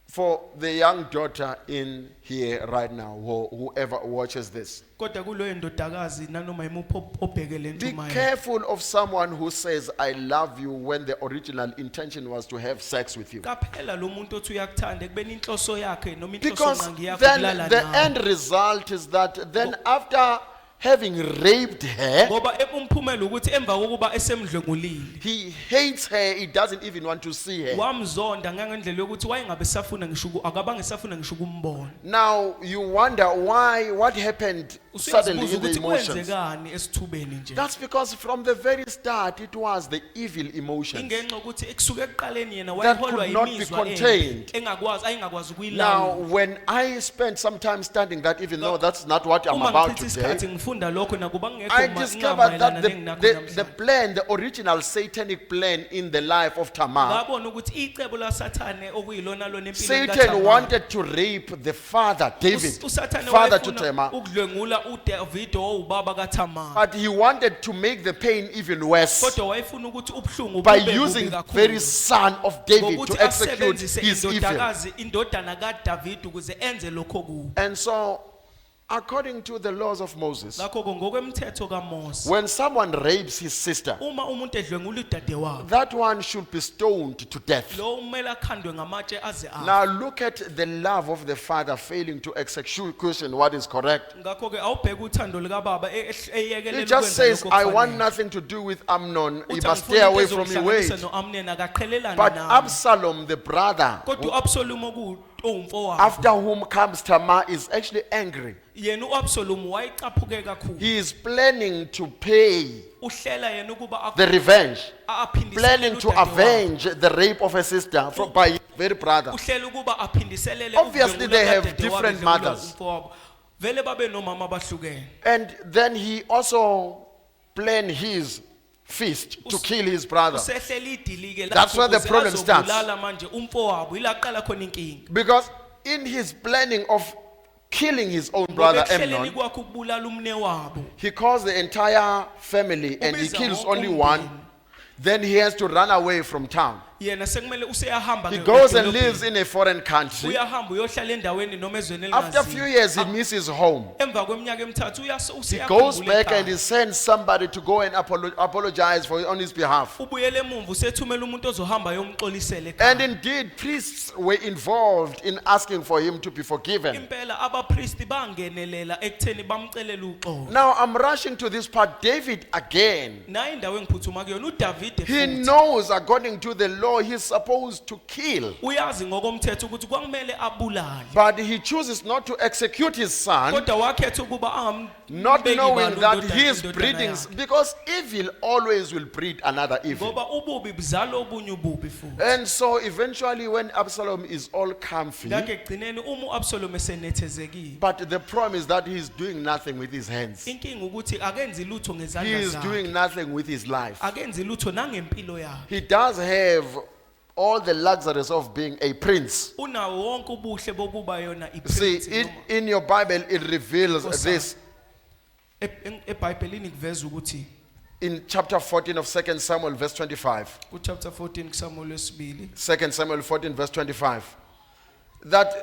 for the young daughter in here right now, or whoever watches this, Kodwa kuloyo ndodakazi nanoma imuphi obheke le be ntumayo. careful of someone who says, I love you, when the original intention was to have sex with you. Qaphela lo muntu othi uyakuthanda kubeni inhloso yakhe noma inhloso Because nqangi yakhe then kulala the nawe. end result is that then after having raped her, Ngoba umphumela ukuthi emva kokuba esemdlengulile he hates her, he doesn't even want to see her. wamzonda ngangendlela yokuthi wayengabe safuna ngisho akabange safuna ngisho ukumbona. Now you wonder why, what happened suddenly Usuyazibuza in the ukuthi emotions. kwenzekani esithubeni nje. That's because from the very start it was the evil emotions. Ingenxa ukuthi ekusuka ekuqaleni yena That wayeholwa could not be imizwa contained. engakwazi Now, ukuyilawula. when I spent some time studying that, even though that's not what I'm Uma about ngichitha isikhathi today, ngifunda lokho nakuba I ngekho discovered that ngamayelana the nenginakho namhlanje. plan, the original satanic plan in the life of Tamar, Ngabona ukuthi icebo laSathane okuyilona lona empilweni Satan wanted to rape the father, David, uSathane father to wayefuna Tamar, ukudlwengula uDavid owubaba kaThamar. but he wanted to make the pain even worse Kodwa wayefuna ukuthi ubuhlungu by bube using bubi very kakhulu. son of David Ngokuthi to execute asebenzise his evil. indodana kaDavid ukuze enze lokho kubi. And so, according to the laws of Moses, Lakho ngokwemthetho kaMose, when someone rapes his sister, uma umuntu edlwengula udade wakhe, that one should be stoned to death. lo umele akhandwe ngamatshe aze afe. Now look at the love of the father failing to execute what is correct. Ngakho ke awubheka uthando lika baba eyekelela He just says, lokho I want okufanele. nothing to do with Amnon. He Uthi must angifuni stay away into from me. ezomhlanganisa Wait. no-Amnoni, akaqhelelane But nami. Absalom, the brother, Kodwa uAbsalom owumfowabo, after whom comes Tamar, is actually angry. yena uAbsalom wayecaphuke kakhulu. He is planning to pay Uhlela yena ukuba the revenge, aphindisele planning to udade wakhe. avenge the rape of a sister by his very brother. Uhlela ukuba aphindiselele Obviously, ukudlwengula they have kadade wakhe different edlwengula mothers. umfowabo. Vele babe nomama abahlukene. And then he also planned his feast to kill his brother. Usehleli idilike That's lapho where the ukuze problem starts. azobulala manje umfowabo ila qala khona inkinga. Because in his planning of killing his own brother Ngobehleleni Amnon, kwakhe ukubulala umne wabo. he calls the entire family and he Ubiza kills wonke only umndeni. one. Then he has to run away from town. Yena sekumele useyahamba He ke goes and edolobheni. lives in a foreign country. Uyahamba uyohlala endaweni noma ezweni After a few elingaziwa. years, he misses home. Emva kweminyaka emithathu He goes back and he sends somebody to go and apologize on his behalf. ubuyele emuva usethumela umuntu ozohamba yomxolisela And ekhaya. indeed, priests were involved in asking for him to be forgiven. Impela abapristi bangenelela ekutheni bamcelele uxolo. Now, I'm rushing to this part. David again. Naye indawo engiphuthuma kuyona uDavide He futhi knows, according to the law, he's supposed to kill. uyazi ngokomthetho ukuthi kwakumele abulale. But he chooses not to execute his son, Kodwa wakhetha ukuba not angambeki knowing bani that indodana- his indodana breedings, yakhe. because evil always will breed another evil. Ngoba ububi buzala obunye ububi futhi. And so eventually, when Absalom is all comfy, Ngakho ekugcineni uma uAbsalom esenethezekile, but the problem is that he's doing nothing with his hands, inkinga ukuthi akenzi lutho he ngezandla is zakhe. doing nothing with his life. Akenzi lutho nangempilo yakhe. He does have all the luxuries of being a prince. Unawo wonke ubuhle bokuba yona See, iprince noma. in your Bible, it reveals Nkosi this eBhayibhelini kuveza ukuthi in chapter 14 of 2 Samuel, verse 25. kuchapter 14 kuSamuel wesibili 2 Samuel 14, verse 25. That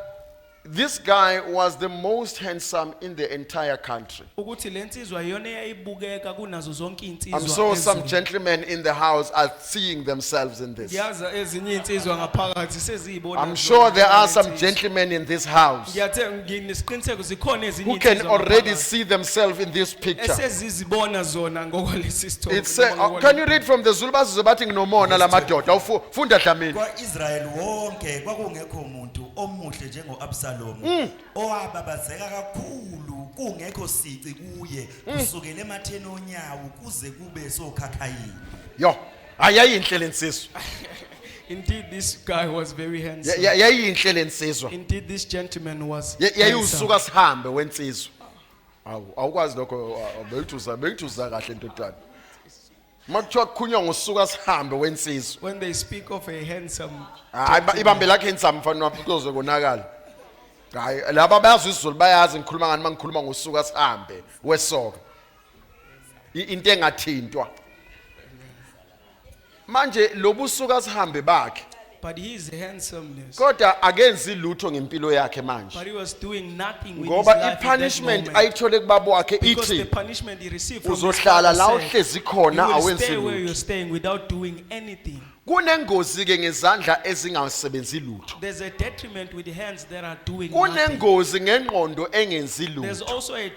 this guy was the most handsome in the entire country. ukuthi lensizwa iyona eyayibukeka kunazo zonke I'm insizwa sure some ezweni. gentlemen in the house are seeing themselves in this. Ngiyaza ezinye insizwa ngaphakathi seziyibona. I'm sure there are some insizwa. gentlemen in this house Ngiyathe nginesiqiniseko zikhona ezinye who can insizwa already ngaphakathi see themselves in this picture. esezizibona zona ngokwalesi sithombe. It says, can you read from the Zulu? Bazizwe bathi nginomona lamadoda. Funda Dlamini. Kwa-Israyeli wonke kwakungekho umuntu omuhle njengo-Absalomu owababazeka kakhulu kungekho sici kuye kusukela ematheni onyawo kuze kube sokhakhayini. Yo, ayayinhle lensizwa. Indeed, this guy was very handsome. Yayinhle lensizwa. Indeed, this gentleman was handsome. Yayusuka sihambe wensizwa. Awukwazi lokho bengithuza kahle ntotwana. Makuthiwa kukhulunywa ngosuka sihambe wensizwa. When they speak of a handsome, Ibambe lakhe handsome mfana wami kuzoze konakala. Hayi laba bayazi isiZulu bayazi ngikhuluma ngani mangikhuluma ngosuka sihambe wesoka. Into engathintwa. Manje lobusuka sihambe bakhe but his handsomeness. kodwa akenzi lutho ngempilo yakhe manje. But he was doing nothing with his Ngoba life ipunishment in that moment. ayithole kubaba wakhe Because the ithi punishment he received from his uzohlala father la said, uhlezi khona you will awenzi stay where you're lutho. staying without doing anything. Kunengozi ke ngezandla ezingasebenzi lutho. There's a detriment with the hands that are doing nothing. Kunengozi ngengqondo engenzi There's lutho. also a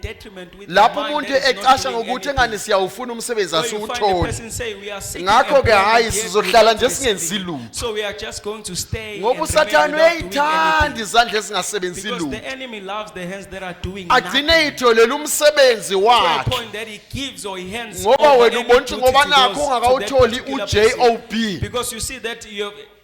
detriment with the Lapho mind umuntu that is not ecasha doing ngokuthi anything. engani siyawufuna umsebenzi So you find the asiwutholi. person say we are seeking Ngakho ke hayi employment yet sizohlala without nje singenzi receiving. lutho. So we are just going to stay Ngoba and remain usathane without doing uyayithanda anything. izandla ezingasebenzi Because the lutho. enemy loves the hands that are doing Agcine nothing. itholela umsebenzi To a wakhe. point that he gives or he hands Ngoba over wena any ubona duty ukuthi ngoba to nakho those- to ungakawutholi that particular person. uJOB. Because you see that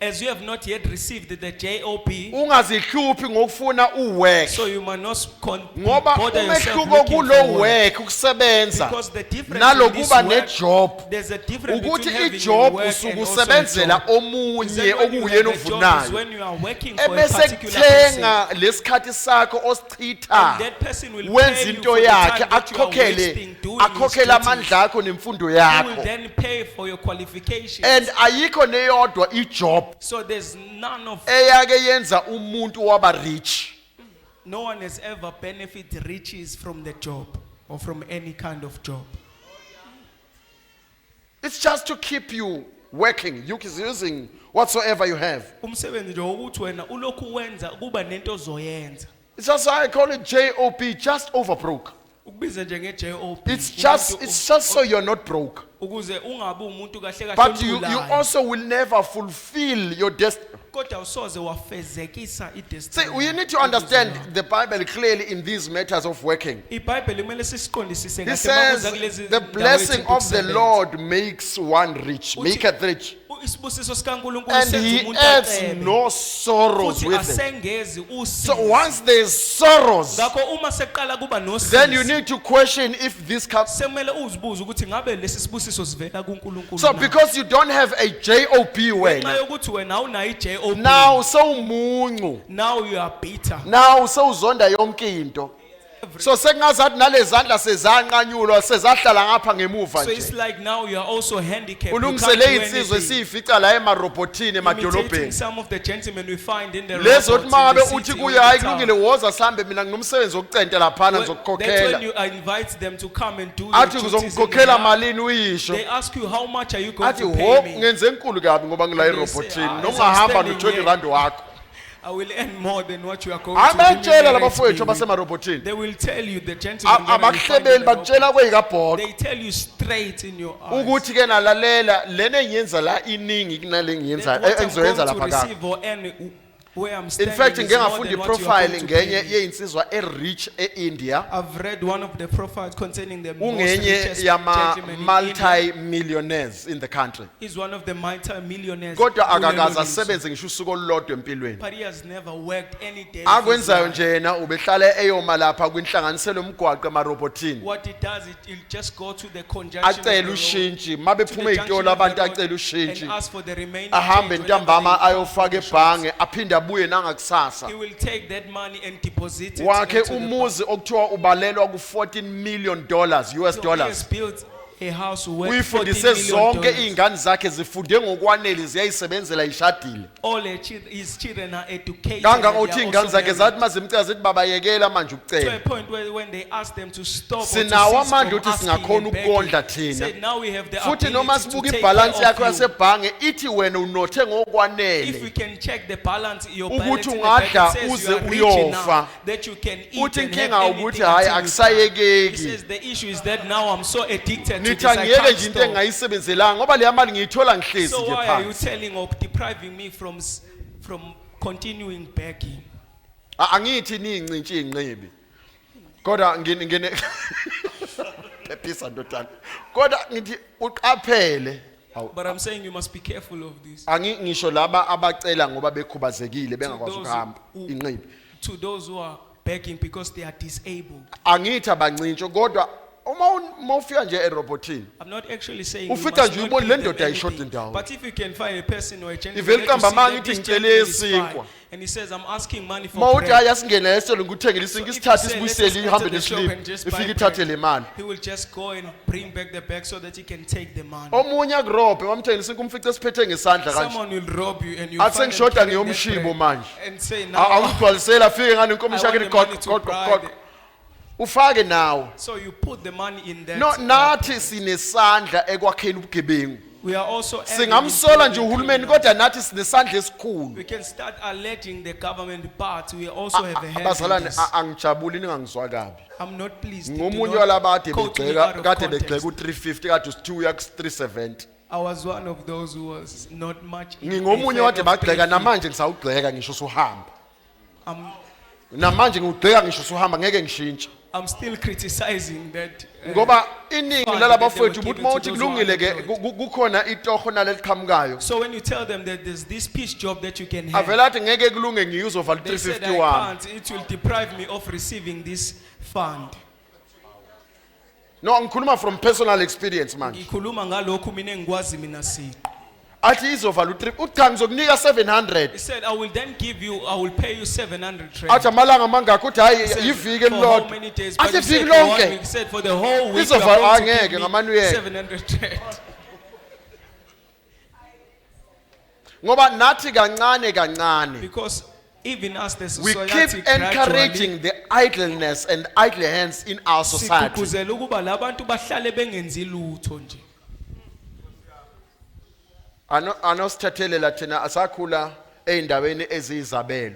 as you have not yet received the JOP, Ungazihluphi ngokufuna uwork. so you must not Ngoba bother yourself umehluko looking kulo for work. work ukusebenza Because the difference in this nalokuba work, nejob there's a difference ukuthi between having a ijob work usuke and also a usebenzela job. omunye Is that when you okuyena have a job is ovunayo when you are working for a ebese particular person. kuthenga lesikhathi sakho And osichitha that person will wenza pay you into for the yakhe time that you are akhokhele wasting doing his akhokhele duties. amandla akho nemfundo He will yakho then pay for your qualifications. and ayikho neyodwa ijob So there's none of, eyake yenza umuntu waba rich. no one has ever benefited riches from the job or from any kind of job. It's just to keep you working, you using whatsoever you have. Umsebenzi nje ukuthi wena ulokhu wenza kuba nento ozoyenza. It's just I call it JOB, just over broke. Ukubiza nje nge-JOB. It's just so you're not broke. ukuze ungabi umuntu kahle kahle But you ontulayo. also will never fulfill your destiny. Kodwa usoze wafezekisa See, i-destiny. you need to understand the Bible clearly in these matters of working. iBhayibheli kumele sisiqondisise He kahle says makuza kulezi the ndawo blessing ethi of the ukusebenza. Lord makes one rich, Uthi- maketh rich. Isibusiso sikaNkulunkulu And senza he umuntu adds acebe. no sorrows Futhi with it. asengezi So usizi. once there's sorrows, Ngakho uma seqala kuba nosizi, then you need to question if this comes. semele uzibuze ukuthi ngabe lesi sibusiso sivela kuNkulunkulu So na? because you don't have a JOB Ngenxa wena, yokuthi wena awunayo i-JOB, now sewumuncu, now you are bitter. now sewuzonda yonke into. So sekungazathi nalezandla sezanqanyulwa sezahlala ngapha ngemuva So it's nje. like now you are also handicapped. You can't do Ulungisele insizwe anything. esiyifica la emarobotini Imitating emadolobheni. some of the gentlemen we find in the Lezo robots uthi in mangabe the uthi city kuye all hayi the time. kulungile woza sihambe mina nginomsebenzi wokucenta laphana That's when ngizokukhokhela. you invite them to come and do your Athi duties in the uzongikhokhela yard. malini uyisho. They ask you how much are you going Athi to ho pay me? ngenze enkulu kabi ngoba ngila And they say, erobotini. as I'm Nongahamba standing no20 here, rand wakho. I will earn more than what you are going to Abantshela remunerate labafowethu me with. abasemarobotini. They will tell you the gentlemen that you find in Abahlebeli the robot. bakutshela kweyikabhoqo. They tell you straight in your eyes Ukuthi ke nalalela lena engiyenza la iningi kunale engiyenza that what I'm engizoyenza going to lapha ka. receive or earn where I'm In standing fact is ngeke more ngafunda than what you are iprofile going to ngenye pay me. yeyinsizwa erich eIndia. I've read one of the profiles concerning the most Ungenye richest yama gentleman in India. multi-millionaires in the country. He's one of the multi-millionaires. Kodwa kulelo akakaze lizwe. asebenze ngisho usuku olulodwa empilweni. But he has never worked any day. of his Akwenzayo life. nje yena ubehlala eyoma lapha kwinhlanganiselo omgwaqo emarobotini. What he does, he'll just go to the conjunction of the Acela road, ushintshi, to mabephume the junction izitolo of the abantu road acela and ushintshi. ask for the remaining Ahambe change whenever ntambama they come ayofaka to the shops. ebhange aphinde abuye nangakusasa. He will take that money and deposit it Wakhe into the bank. umuzi okuthiwa ubalelwa ku $14 million US So he has dollars. built a house worth $14 uyifundise zonke million. izingane zakhe zifunde ngokwanele ziyayisebenzela ishadile All his children are educated. kangangokuthi and they are izingane also zakhe married. zathi mazimcela zithi baba yekela manje To a ukucela point where when they ask them to stop or to Sinawo cease amandla from ukuthi asking singakhona and begging, ukukondla he thina. said, now we have the futhi noma ability to sibuka take ibhalansi care yakho of you. yasebhange ithi wena unothe If we ngokwanele can check the balance, your Ukuthi balance in the ungadla bank, it says uze you are rich uyofa. enough that you can eat uthi and have inkinga anything ukuthi hayi until you die. He akusayekeki says the issue is that now I'm so addicted to nithi this, I angiyeke can't nje into stop. engayisebenzelanga ngoba leya mali ngiyithola ngihlezi So nje why are you phansi telling or depriving me from continuing begging? angithi niyincintshe inqibi kodwa ngine phephisa ndodana kodwa ngithi uqaphele But I'm saying you must be careful of this. ngisho laba abacela ngoba bekhubazekile bengakwazi those ukuhamba who- inqibi To those who are begging because they are disabled. angithi abancintsho kodwa uma ufika nje erobotini I'm not actually saying you Ufica must nje not ubone give le them ndoda ayishoti anything. ndawo. But if you can find a person or a gentleman Ivele that you iqamba see manje that ithi this ngicela gentleman is yesinkwa. fine, and he says, I'm asking money for mawuthi bread. hayi asingene esitolo ngikuthengele So isinki if you isithathe say, let's sibuyisele just go ihambe to the shop neslip and just buy ifike bread, ithathe le mali he will just go and bring back the bag so that he can take the money. omunye akurobhe wamthengela isinki umfice esiphethe ngesandla kanje Someone will rob you and you Athi find them sengishoda carrying that ngeyomshibo bread manje. and say now awugcwalisela afike ngane I inkomo want shakhe the money to liqoqo bribe. ufake nawo So you put the money in that. no nathi sinesandla ekwakheni ubugebengu We are also adding singamsola into nje the uhulumeni criminal. kodwa nathi sinesandla esikhulu We can start alleging the government, but we also have a hand in abazalwane this. angijabuli ningangizwa kabi I'm not pleased. Do ngomunye not walabade quote me begxeka out of kade context. begxeka u350 kade usi2 370 I was one of those who was not much. in ngingomunye favor wade of bagxeka paying fee. namanje ngisawugxeka ngisho usuhamba I'm, namanje ngigxeka ngisho usuhamba ngeke ngishintshe I'm still criticizing that. ngoba iningi fund lalabafowethu that they were ukuthi mawuthi given to those kulungile who ke are unemployed. kukhona itoho naleliqhamukayo So when you tell them that there's this peace job that you can have, avela athi ngeke kulunge ngiyuzovala they said I 351 can't. It will deprive me of receiving this fund. no ngikhuluma from personal experience manje Ngikhuluma ngalokhu mina engikwazi mina siqu. athi izovala uthi cha ngizokunika 700 He said, I will then give you, I will pay you 700 athi rand. amalanga mangakho uthi hayi He said, yiviki for how elilodwa many days? But athi you said iviki for 1 lonke week. He said for the whole week. Izovala- you are going to angeke, give me ngamane uyeke. 700 rand. ngoba nathi kancane kancane Because even us, the we society keep encouraging the idleness and idle hands in our society sigqugquzela ukuba labantu bahlale bengenzi lutho nje. anosithathelela thina asakhula eindaweni eziyizabelo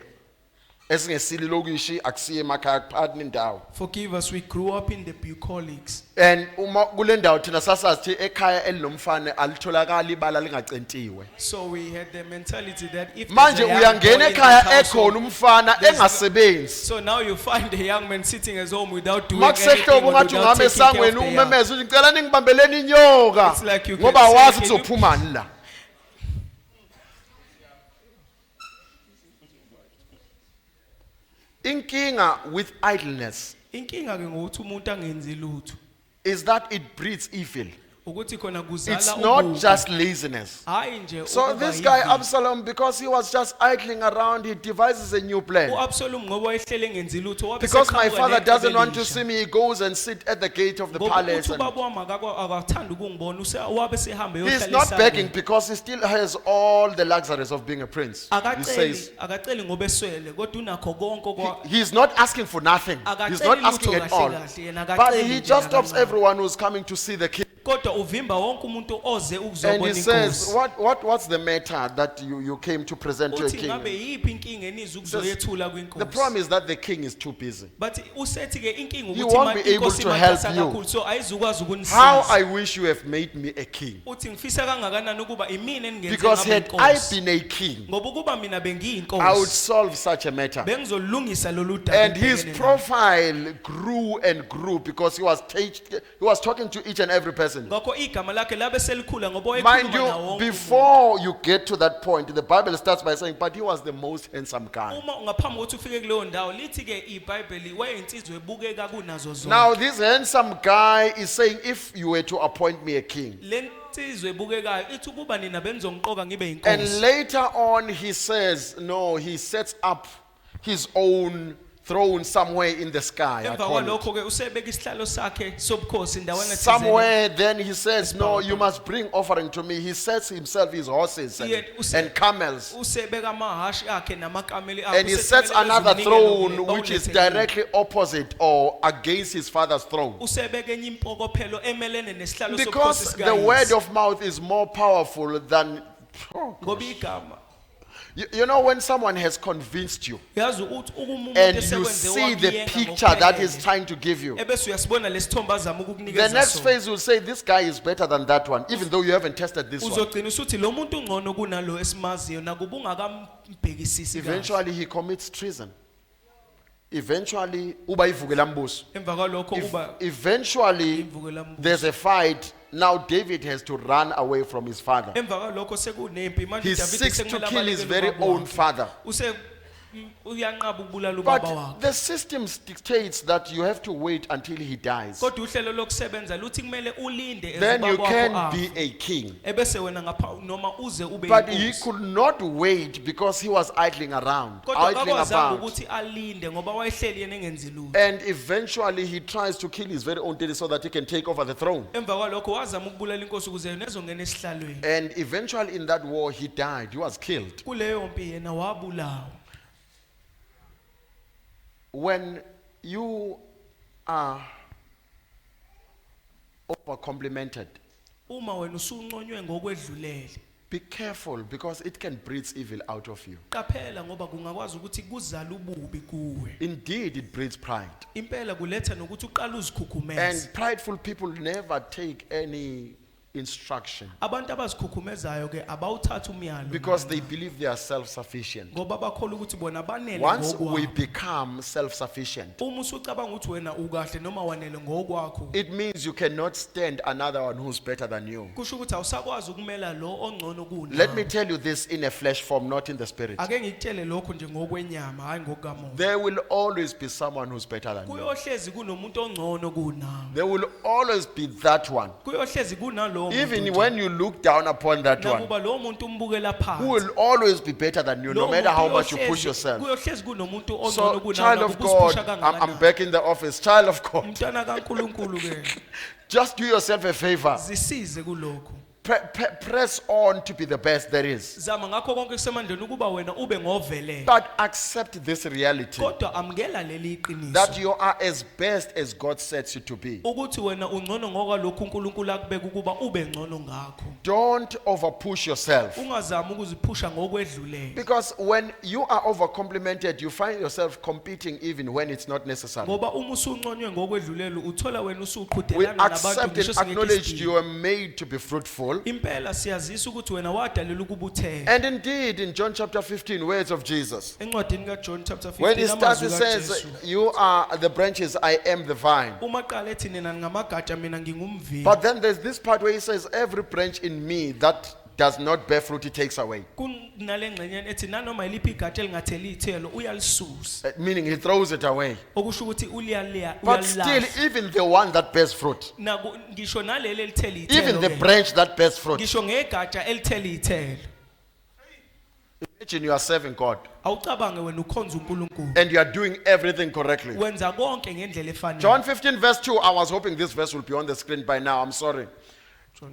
esingesili lokishi akusiye emakhaya kuphakathi nendawo Forgive us, we grew up in the bucolics. and uma kule ndawo thina sasathi ekhaya elinomfane alitholakala ibala lingacentiwe So we had the mentality that if manje there's a young boy uyangena in the ekhaya household, ekhona umfana there's no- engasebenzi so now you find a young man sitting at home without doing anything makusehlobo or ngathi without ungame taking care of esangweni the young. umemeze uthi ngicela ningibambeleni inyoka It's like you can ngoba say, wazi can you- kuzophumani la inkinga with idleness Inkinga ke ngokuthi umuntu angenzi lutho. is that it breeds evil. Ukuthi khona It's kuzala not ububi. just laziness. Hayi nje So ukuba this guy yivila. Absalom, because he was just idling around, he devises a new plan. uAbsalom ngoba wayehlele engenzi lutho wabe Because my seqhamuka father nento doesn't want to ebelisha. see me, he goes and sit at the gate of the Ngoba palace. uthi and- ubaba wami akathanda ukungibona wabe sehambe He's yohlala not esangweni. begging because he still has all the luxuries of being a prince. He says akaceli ngoba eswele kodwa unakho konke kwa he's not asking for nothing. He's not Akaceli asking lutho at all. kahle kahle, yena But akaceli he nje just stops nakancane. everyone who's coming to see the king. kodwa uvimba wonke umuntu oze And ukuzobona he says, inkosi. what's the matter that you came to present to a Uthi ngabe king? yiphi inkinga eniza ukuzoyethula The problem kwinkosi. is that the king is too busy. But usethi ke inkinga He ukuthi won't be able inkosi to help imatasa you. kakhulu so ayizukwazi How ukunisiza. I wish you have made me a king. Uthi ngifisa kangakanani ukuba imina engenze Because ngabe had I inkosi. been a king, Ngoba ukuba mina I would bengiyinkosi solve such a matter. bengizolungisa lolu daba. And his engibhekene nalo. profile grew and grew because he was talking to each and every person. Ngakho igama lakhe labe selikhula ngoba Mind wayekhuluma you, nawo wonke umuntu. before you get to that point, the Bible starts by saying, but he was the most handsome guy. Uma ngaphambi kokuthi ufike kuleyo ndawo lithi ke iBhayibheli wayeyinsizwa ebukeka kunazo zonke. Now, this handsome guy is saying, if you were to appoint me a king. Le nsizwa ebukekayo ithi ukuba nina benizongiqoka ngibe And inkosi. later on, he says, no, he sets up his own throne somewhere in the sky. I emva call it. kwalokho ke usebeka isihlalo sakhe sobukhosi ndawana Somewhere then he says, no, you must bring offering to me. He sets himself his horses and camels. usebeka amahashi akhe namakameli akhe And he sets another throne which is directly opposite or against his father's throne. usebeka enye impokophelo emelene nesihlalo sobukhosi Because the word of mouth is more powerful than... ngoba igama You know, when someone has convinced you yazi uthi ukumuntu and you esekwenze see the wakuyenga picture that he's ngokuphelele, trying to give you, ebese uyasibona lesithombe azama the ukukunikeza next sona. phase will say, this guy is better than that one, even though you haven't tested this one. Uzogcina usuthi lo muntu ungcono kunalo esimaziyo nakuba ungakambhekisisi kahle. Eventually he commits treason. Eventually uba ivukela mbuso. Emva kwalokho uba Eventually ivukela mbuso. there's a fight. Now David has to run away from his father. Emva kwalokho sekunempi manje He uDavide seeks to sekumele kill his abalekele very ubaba own wakhe. father. Uyanqaba ukubulala ubaba But wakhe. the system dictates that you have to wait until he dies. Kodwa uhlelo lokusebenza luthi kumele ulinde Then you ezibaba can wakho be afa. a king. Ebese wena ngapha noma uze ube But he inkosi. could not wait because he was idling around, Kodwa idling akakwazanga about. ukuthi alinde ngoba wayehleli yena engenzi lutho. And eventually he tries to kill his very own daddy so that he can take over the throne. Emva kwalokho wazama ukubulala inkosi ukuze yena ezongena esihlalweni. And eventually in that war he died. He was killed. Kuleyo mpi yena wabulawa. When you are over-complimented, Uma wena usunconywe ngokwedlulele, be careful because it can breed evil out of you. qaphela ngoba kungakwazi ukuthi kuzala ububi kuwe. Indeed, it breeds pride. Impela kuletha nokuthi uqala And uzikhukhumeze. prideful people never take any instruction Abantu abazikhukhumezayo ke abawuthatha umyalo because they believe they are self-sufficient. ngoba bakholwa ukuthi bona banele Once we ngokwabo. become self-sufficient, Uma usucabanga ukuthi wena ukahle noma wanele ngokwakho, it means you cannot stand another one who's better than you. kusho ukuthi awusakwazi ukumela lo ongcono kunawe. Let me tell you this in a flesh form, not in the spirit. Ake ngikutshele lokho nje ngokwenyama hayi ngokukamoya. There will always be someone who's better than you. Kuyohlezi kunomuntu ongcono kunawe. There will always be that one. Kuyohlezi kunalowo Even muntu. when you look down upon that one, Nakuba lo muntu umbukela who phansi. will always be better than you, no Lo matter muntu how much you uyohlezi- push yourself. Kuyohlezi kunomuntu ongcono So, kunawe child of nakuba God, usiphusha I'm kangakanani. back in the office. Child of God, Mntwana kaNkulunkulu ke just do yourself a favor. zisize kulokho. Press on to be the best there is. Zama ngakho konke kusemandleni ukuba wena ube ngovelele. But accept this reality Kodwa amukela leli iqiniso. that you are as best as God sets you to be. Ukuthi wena ungcono ngokwalokho uNkulunkulu akubeka ukuba ube ngcono ngakho. Don't overpush yourself. Ungazami ukuziphusha ngokwedlulele. Because when you are overcomplimented, you find yourself competing even when it's not necessary. Ngoba uma usunconywe ngokwedlulele uthola wena We usuqhudelana nabantu accept ngisho and acknowledge singekho you are made to be fruitful. impela siyazisa ukuthi wena wadalela ukubuthela. And indeed, in John chapter 15, words of Jesus, Encwadini kaJohn chapter 15 when he starts, he amazwi says, kaJesu. you are the branches, I am the vine. Uma qala ethi nina ngamagatsha mina ngingumvili. But then there's this part where he says, every branch in me that does not bear fruit, he takes away. Kunale ngxenyeni ethi nanoma yiliphi igatsha elingatheli ithelo uyalisusa. Meaning he throws it away. Okusho ukuthi uyalaya But still, even the one that bears fruit, ngisho naleli elitheli even ithelo. the ke, branch that bears fruit, Ngisho ngegatsha elitheli ithelo. imagine you are serving God Awucabange wena ukhonza uNkulunkulu. and you are doing everything correctly. Wenza konke ngendlela efanele. John 15 verse 2, I was hoping this verse will be on the screen by now, I'm sorry.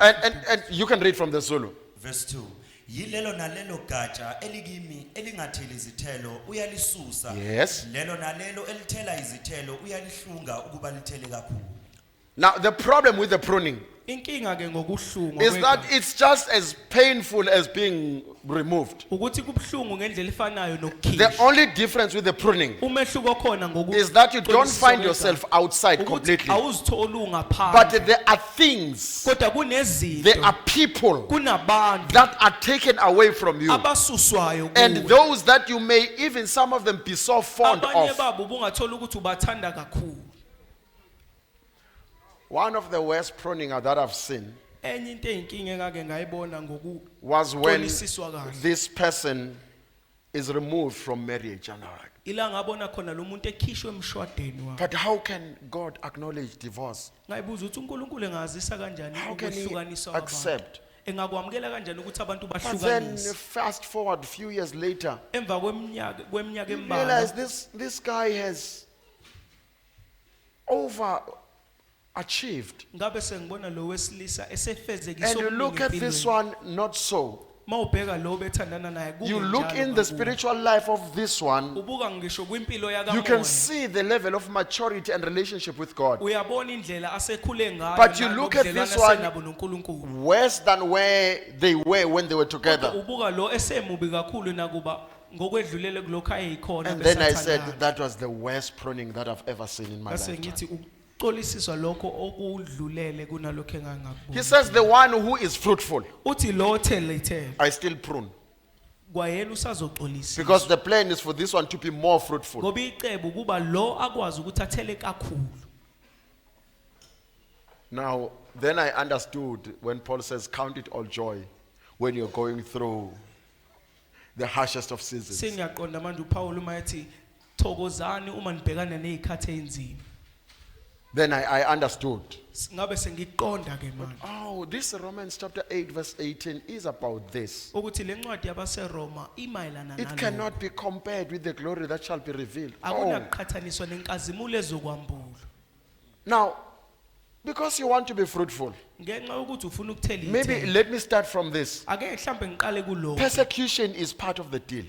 And you can read from the Zulu. Verse 2. Yilelo nalelo gatsha elikimi elingatheli izithelo uyalisusa. Yes. Lelo nalelo elithela izithelo uyalihlunga ukuba lithele kakhulu. Now, the problem with the pruning Inkinga ke ngokuhlungwa is that kwegatsha. it's just as painful as being removed. Ukuthi kubhlungu ngendlela efanayo The nokukhishwa. only difference with the pruning Umehluko khona ngoku is that you don't qonisiswa find kwegatsha. yourself outside Ukuthi completely. awuzitholi But ungaphandle. there are things, Kodwa there kunezinto, are people kunabantu that are taken away from you. abasuswayo And kuwe. those that you may, even some of them, be so fond Abanye of. babo bungathola ukuthi ubathanda kakhulu. One of the worst pruning that I've seen Enye into eyinkinga engake ngayibona was when ngokuqonisiswa kahle. this person is removed from marriage. And I'm like, Ila ngabona khona lo muntu ekhishwe emshwadeni wakhe. but how can God acknowledge divorce? Ngayibuza ukuthi uNkulunkulu engazisa kanjani How can he ukwehlukaniswa kwabantu. accept engakwamukela kanjani ukuthi abantu But then bahlukanise fast forward a few years later, emva kweminyaka you embalwa realize this guy has overachieved. ngabe sengibona lo wesilisa esefezekisa And you look at this one, not so. mawubheka lo bethandana naye You look in the spiritual life of this one, ubuka ngisho kwimpilo you can yakamoya see the level of maturity and relationship with God. uyabona indlela asekhule ngayo But you look at nalobudlelwano this one- asenabo noNkulunkulu Worse than where they were when they were together. ubuka lo esemubi kakhulu nakuba ngokwedlulele kulokho ayeyikhona And then I besathandana. said, that was the worst pruning that I've ever seen in my Ngase life. ngithi ukucolisiswa lokho okudlulele kunalokho engangakubona He says, the one who is fruitful, uthi lo othelethele I still prune. kwayena usazocolisisa Because the plan is for this one to be more fruitful. ngoba icebo kuba lo akwazi ukuthi athele kakhulu Now, then I understood when Paul says, count it all joy when you're going through the harshest of seasons. sengiyaqonda manje uPaul uma ethi thokozani uma nibhekana nezikhathi ezimbi Then I understood. ngabe sengiqonda ke manje Oh, this Romans chapter 8 verse 18 is about this. ukuthi lencwadi yabaseRoma imayelana It nalokho cannot be compared with the glory that shall be revealed. Oh. akunakuqhathaniswa nenkazimulo ezokwambula Now, because you want to be fruitful, ngenxa yokuthi ufuna ukuthela maybe ithele let me start from this. ake mhlambe ngiqale kuloko Persecution is part of the deal.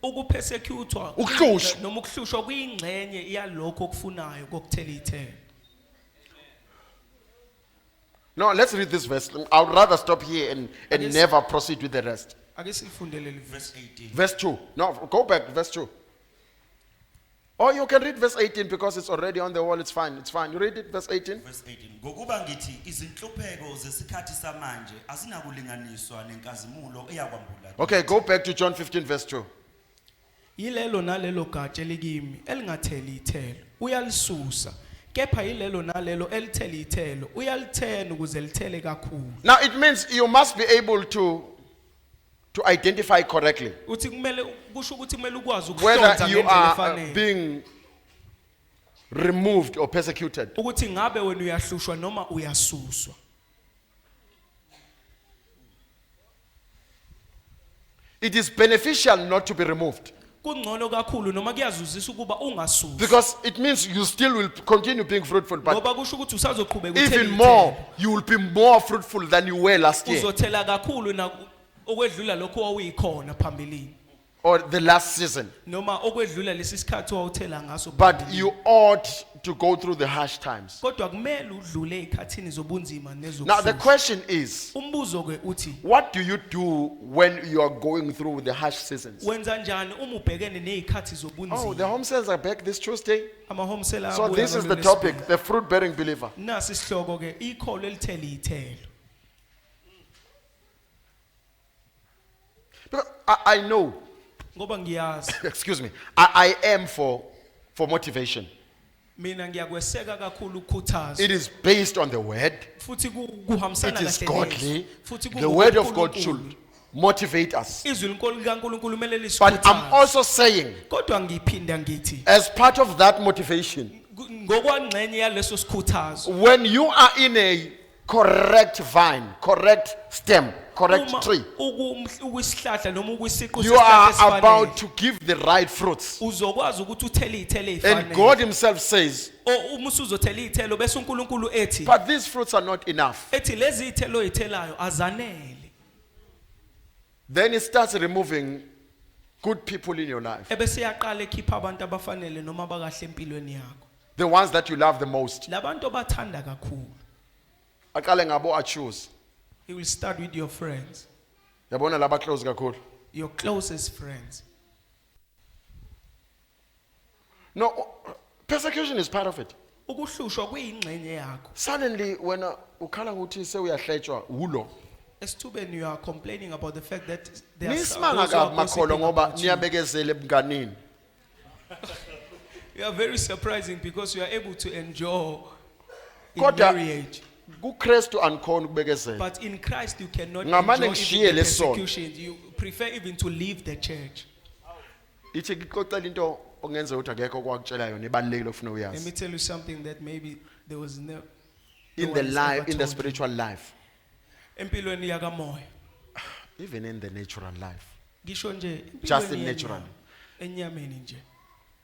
ukupersecutwa Ukuhlushwa. noma ukuhlushwa kuyingxenye yalokho okufunayo kokuthela ithele Now, let's read this verse. I would rather stop here and Yes. never proceed with the rest. ake silifundele livi verse 18 Verse 2. No, go back, verse 2. Or you can read verse 18 because it's already on the wall. It's fine. It's fine. You read it, verse 18. verse 18 ngokuba ngithi izinhlupheko zesikhathi samanje azinakulinganiswa nenkazimulo eyakwambula Okay, go back to John 15, verse 2. yilelo nalelo gatsha elikimi elingatheli ithelo uyalisusa kepha yilelo nalelo elithela ithelo uyalithena ukuze lithele kakhulu Now, it means you must be able to identify correctly uthi kumele kusho ukuthi kumele ukwazi whether ukuhlonza you ngendlela are efanele being removed or persecuted. ukuthi ngabe wena uyahlushwa noma uyasuswa It is beneficial not to be removed kungcono kakhulu noma kuyazuzisa ukuba ungasuswa because it means you still will continue being fruitful, but ngoba kusho ukuthi usazoqhubeka uthela even ithelo. more, you will be more fruitful than you were last year uzothela kakhulu na okwedlula lokho owuyikhona phambilini or the last season. noma okwedlula lesi sikhathi owuthela ngaso But phambilini. you ought to go through the harsh times. kodwa kumele udlule ezikhathini zobunzima Now, the nezokuhlushwa question is, umbuzo ke uthi what do you do when you are going through the harsh seasons? wenza njani uma ubhekene nezikhathi Oh, the zobunzima home sales are back this Tuesday. ama-home seller So abuya this is the ngalo topic, lwesibili. the fruit-bearing believer. nasi isihloko ke ikholo elithela iy'thelo Because I know, ngoba ngiyazi excuse me, I am for motivation. mina ngiyakweseka kakhulu ukukhuthaza It is based on the word. futhi kuhambisana It is kahle godly. nezwi. Futhi The word of God kungokuNkulunkulu. should motivate us. izwi likaNkulunkulu kumele But I'm lisikhuthaze also saying, kodwa ngiphinda ngithi as part of that motivation, ngokwangxenye yaleso sikhuthazo when you are in a correct vine, correct stem, correct uma tree, ukwisihlahla noma ukwisiqu you sesihlahla are esifanele, about to give the right fruits. uzokwazi ukuthi uthele iy'thelo And ey'fanele God Himself says, uma usuzothela iy'thelo bese uNkulunkulu ethi but these fruits are not enough. ethi lezi iy'thelo oy'thelayo azanele Then He starts removing good people in your life, ebese yaqala ekhipha abantu abafanele noma abakahle empilweni yakho the ones that you love the most. labantu obathanda kakhulu Aqale ngabo achoose. he will start with your friends Yabona laba close kakhulu. your closest friends No, persecution is part of it. ukuhlushwa kuyingxenye yakho Suddenly when ukhala ukuthi sewuyahletshwa ulo. esithubeni you are complaining about the fact that there are Nisimanga those who are kabi makholo gossiping ngoba about you. niyabekezela ebunganini. You are very surprising because you are able to enjoy in Kodwa- marriage. KuKristu andikhona ukubekezela. But in Christ you cannot Ngamane enjoy ngishiye even the lesono. persecution. You prefer even to leave the church. Ithi ngixoxela into ongenza ukuthi akekho kwakutshela yona ibalulekile ofuna Let uyazi. me tell you something that maybe there was no In no the one has life, ever in the told you. spiritual life. empilweni yakamoya even in the natural life. ngisho nje Just empilweni in natural. enyameni nje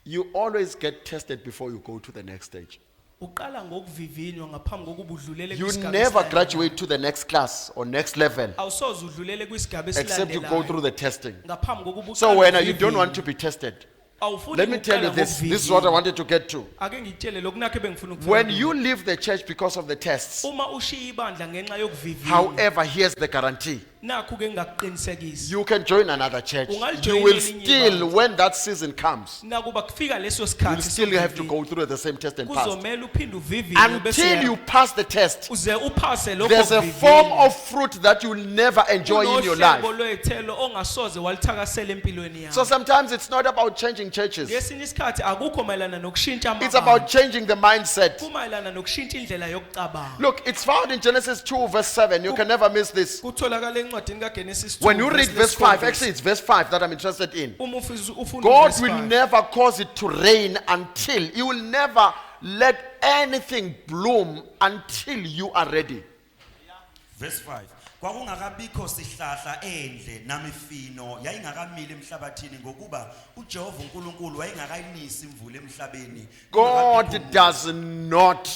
You always get tested before you go to the next stage. uqala ngokuvivinywa ngaphambi kokuba udlulele You kwisigaba never esilandelayo. graduate to the next class or next level awusoze udlulele kwisigaba except you go esilandelayo through the testing. ngaphambi kokuba So uqale when you don't uvivinywe. want to be tested, Awufuni let me tell you ukuqala this. This is what I ngokuvivinywa. wanted to get to. ake ngitshele lokhu nakho ebengifuna ukufika When kulo. you leave the church because of the tests, uma ushiya ibandla ngenxa yokuvivinywa however, here's the guarantee. nakho ke ngakuqinisekisa You can join another church. Ungajoyina You will elinye still, ibandla. when that season comes, nakuba kufika leso you sikhathi still have to sokuvivinywa, go through the same test and pass. kuzomela uphinde uvivinywe bese Until you pass the test, uze uphase lokho there's a form of fruit that you'll never enjoy in your life. lwethelo ongasoze walithakasela empilweni So yakho sometimes it's not about changing churches. ngesinye isikhathi akukho mayelana nokushintsha It's about amabandla changing the mindset. kumayelana nokushintsha indlela yokucabanga Look, it's found in Genesis 2 verse 7. You can never miss this. kutholakala encwadini kaGenesis 2 When you read verse 5, lesikhombisa. actually it's verse 5 that I'm interested in. uma ufuna God verse will 5, never cause it to rain until, He will never let anything bloom until you are ready. Verse 5. Kwakungakabikho sihlahla endle namifino yayingakamili emhlabathini ngokuba uJehova uNkulunkulu wayengakayinisi imvula emhlabeni. God does not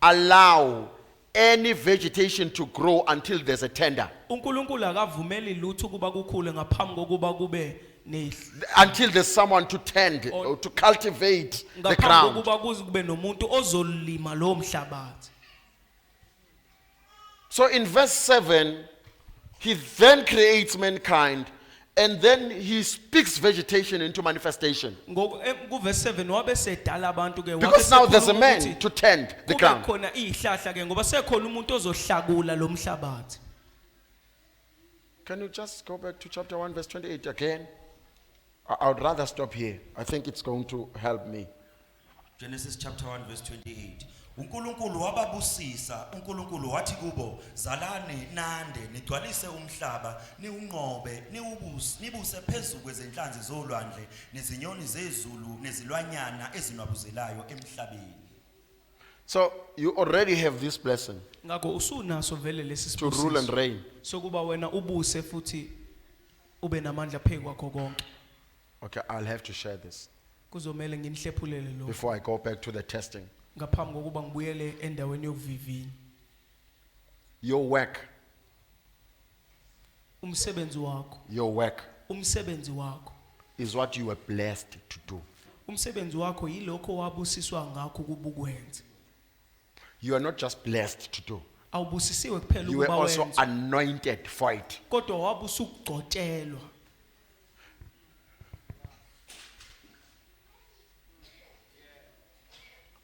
allow any vegetation to grow until there's a tender. uNkulunkulu akavumeli lutho kuba kukhule ngaphambi kokuba kube Until there's someone to tend or to cultivate the ngaphambi ground. kokuba kuze kube nomuntu ozolima lo mhlabathi. So in verse 7, He then creates mankind and then He speaks vegetation into manifestation. Kuverse 7 wabe sedala abantu ke Because now there's a man to tend the kube ground. khona izihlahla ke ngoba sekhona umuntu ozohlakula lo mhlabathi. Can you just go back to chapter 1 verse 28 again? I would rather stop here. I think it's going to help me. Genesis chapter 1 verse 28. uNkulunkulu wababusisa, uNkulunkulu wathi kubo, zalani nande nigcwalise umhlaba, niunqobe, nibuse phezulu kwezenhlanzi zolwandle, nezinyoni zezulu, nezilwanyana ezinwabuzelayo emhlabeni. So you already have this blessing Ngakho usunaso vele lesi to rule and reign. sokuba wena ubuse futhi ube namandla phezu kwakho konke. Okay, I'll have to share this Kuzomela nginihlephulele lo before I go back to the testing. ngaphambi kokuba ngibuyele endaweni yokuvivinya. Your work, Umsebenzi wakho is what you were blessed to do. umsebenzi wakho yilokho wabusiswa ngakho kubukwenza. You are not just blessed to do. Awubusisiwe kuphela You were ukuba also wenze anointed for it. kodwa wabusugcotshelwa.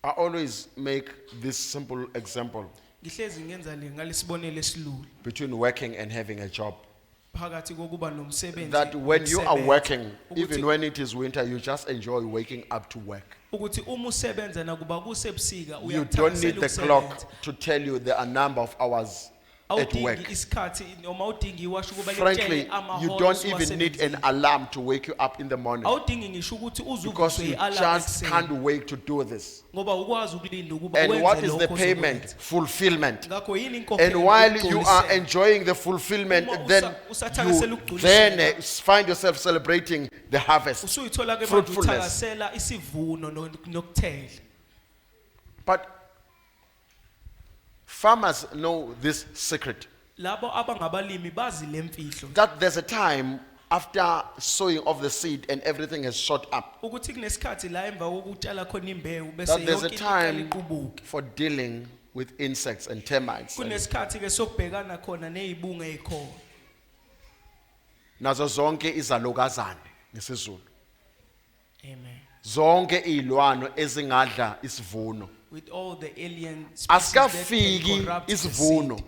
I always make this simple example Ngihlezi ngenza le ngalesibonelo esilula between working and having a job. phakathi kokuba nomsebenzi. That when you are nokusebenza. working, Ukuthi- even when it is winter, you just enjoy waking up to work. ukuthi uma usebenza nakuba kusebusika You don't need the uyakuthakasela clock ukusebenza. to tell you the number of hours at work. Awudingi isikhathi noma awudingi iwasho ukuba Frankly, litshele amahora you don't even need an owasebenzile. alarm to wake you up in the morning Awudingi ngisho ukuthi because uzuvuswe you i-alarm just ekuseni. can't wait to do this. Ngoba ukwazi ukulinda ukuba And wenze what is the lokho payment? ozokwenza. Fulfillment. Ngakho yini And inkokhelo while you are yokugculisela? enjoying the fulfillment, Uma then usathakasela you ukugculisela. then find yourself celebrating the harvest. Usuyithola ke manje Fruitfulness. uthakasela isivuno nokuthela. But farmers know this secret Labo abangabalimi bazi lemfihlo that there's a time after sowing of the seed and everything has shot up, ukuthi kunesikhathi la emva kokutshala khona imbewu bese that there's a yonke into iqala time iqubuke. for dealing with insects and termites. And Kunesikhathi ke sokubhekana khona nezibungu ezikhona. nazo zonke izalokazane ngesizulu. Amen. Zonke izilwano ezingadla isivuno. With all the alien species that can Asikafiki corrupt the isivuno. seed.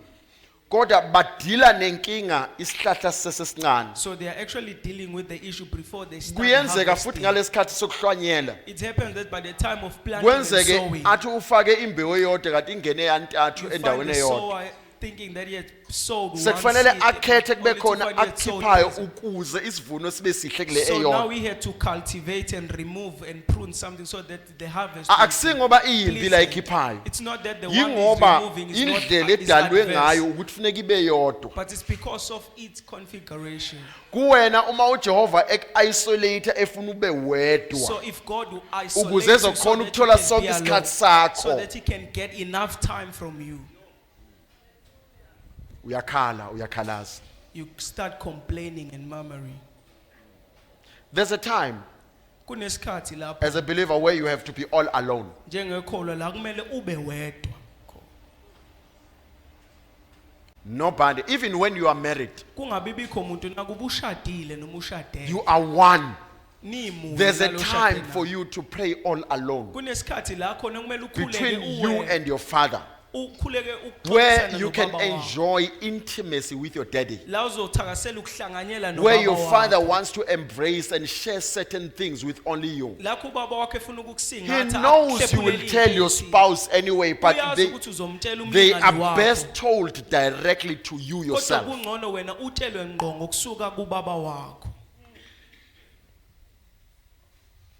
Kodwa badila nenkinga isihlahla sesesincane. So they are actually dealing with the issue before they start Kuyenzeka futhi harvesting. ngalesikhathi sokuhlwanyela. It happens that by the time of planting and Kwenzeke sowing, athi ufake imbewu eyodwa kanti ingene yantathu you find endaweni the eyodwa. sower thinking that he had sowed one sekufanele seed, akhethe kube only to khona find he had sowed akukhiphayo others. ukuze isivuno sibe sihle kule So now eyodwa. we had to cultivate and remove and prune something so that the harvest will be Akusingoba iyimbi la pleasant. ikhiphayo. It's not that the one is Yingoba removing is not indlela is edalwe adverse, ngayo ukuthi funeka ibe yodwa. but it's because of its configuration. Kuwena uma uJehova isolate efuna ube wedwa. So if God will isolate Ukuze you so ezokhona that you ukuthola can sonke be alone, isikhathi sakho. so that he can get enough time from you, Uyakhalaza. you start complaining and murmuring. There's a time Kunesikhathi lapho as a believer where you have to be all alone. njengekholwa la kumele ube wedwa. Nobody, even when you are married, Kungabi bikho umuntu nakuba ushadile noma ushadene. you are one. Nimunye There's a nalo time oshadene. for you to pray all alone Kunesikhathi la khona kumele between ukhuleke you uwe. and your father, Ukhuleke where ukuxoxisana you can nobaba wakho. enjoy intimacy with your daddy, La uzothakasela ukuhlanganyela where nobaba your father wakho. wants to embrace and share certain things with only you. Lapho ubaba wakho efuna He ukukusingatha. knows you will tell your spouse anyway, but Uyazi they, ukuthi uzomtshela they umlingani are wakho. best told directly to you Kodwa yourself. kungcono wena utshelwe ngqo ngokusuka kubaba wakho.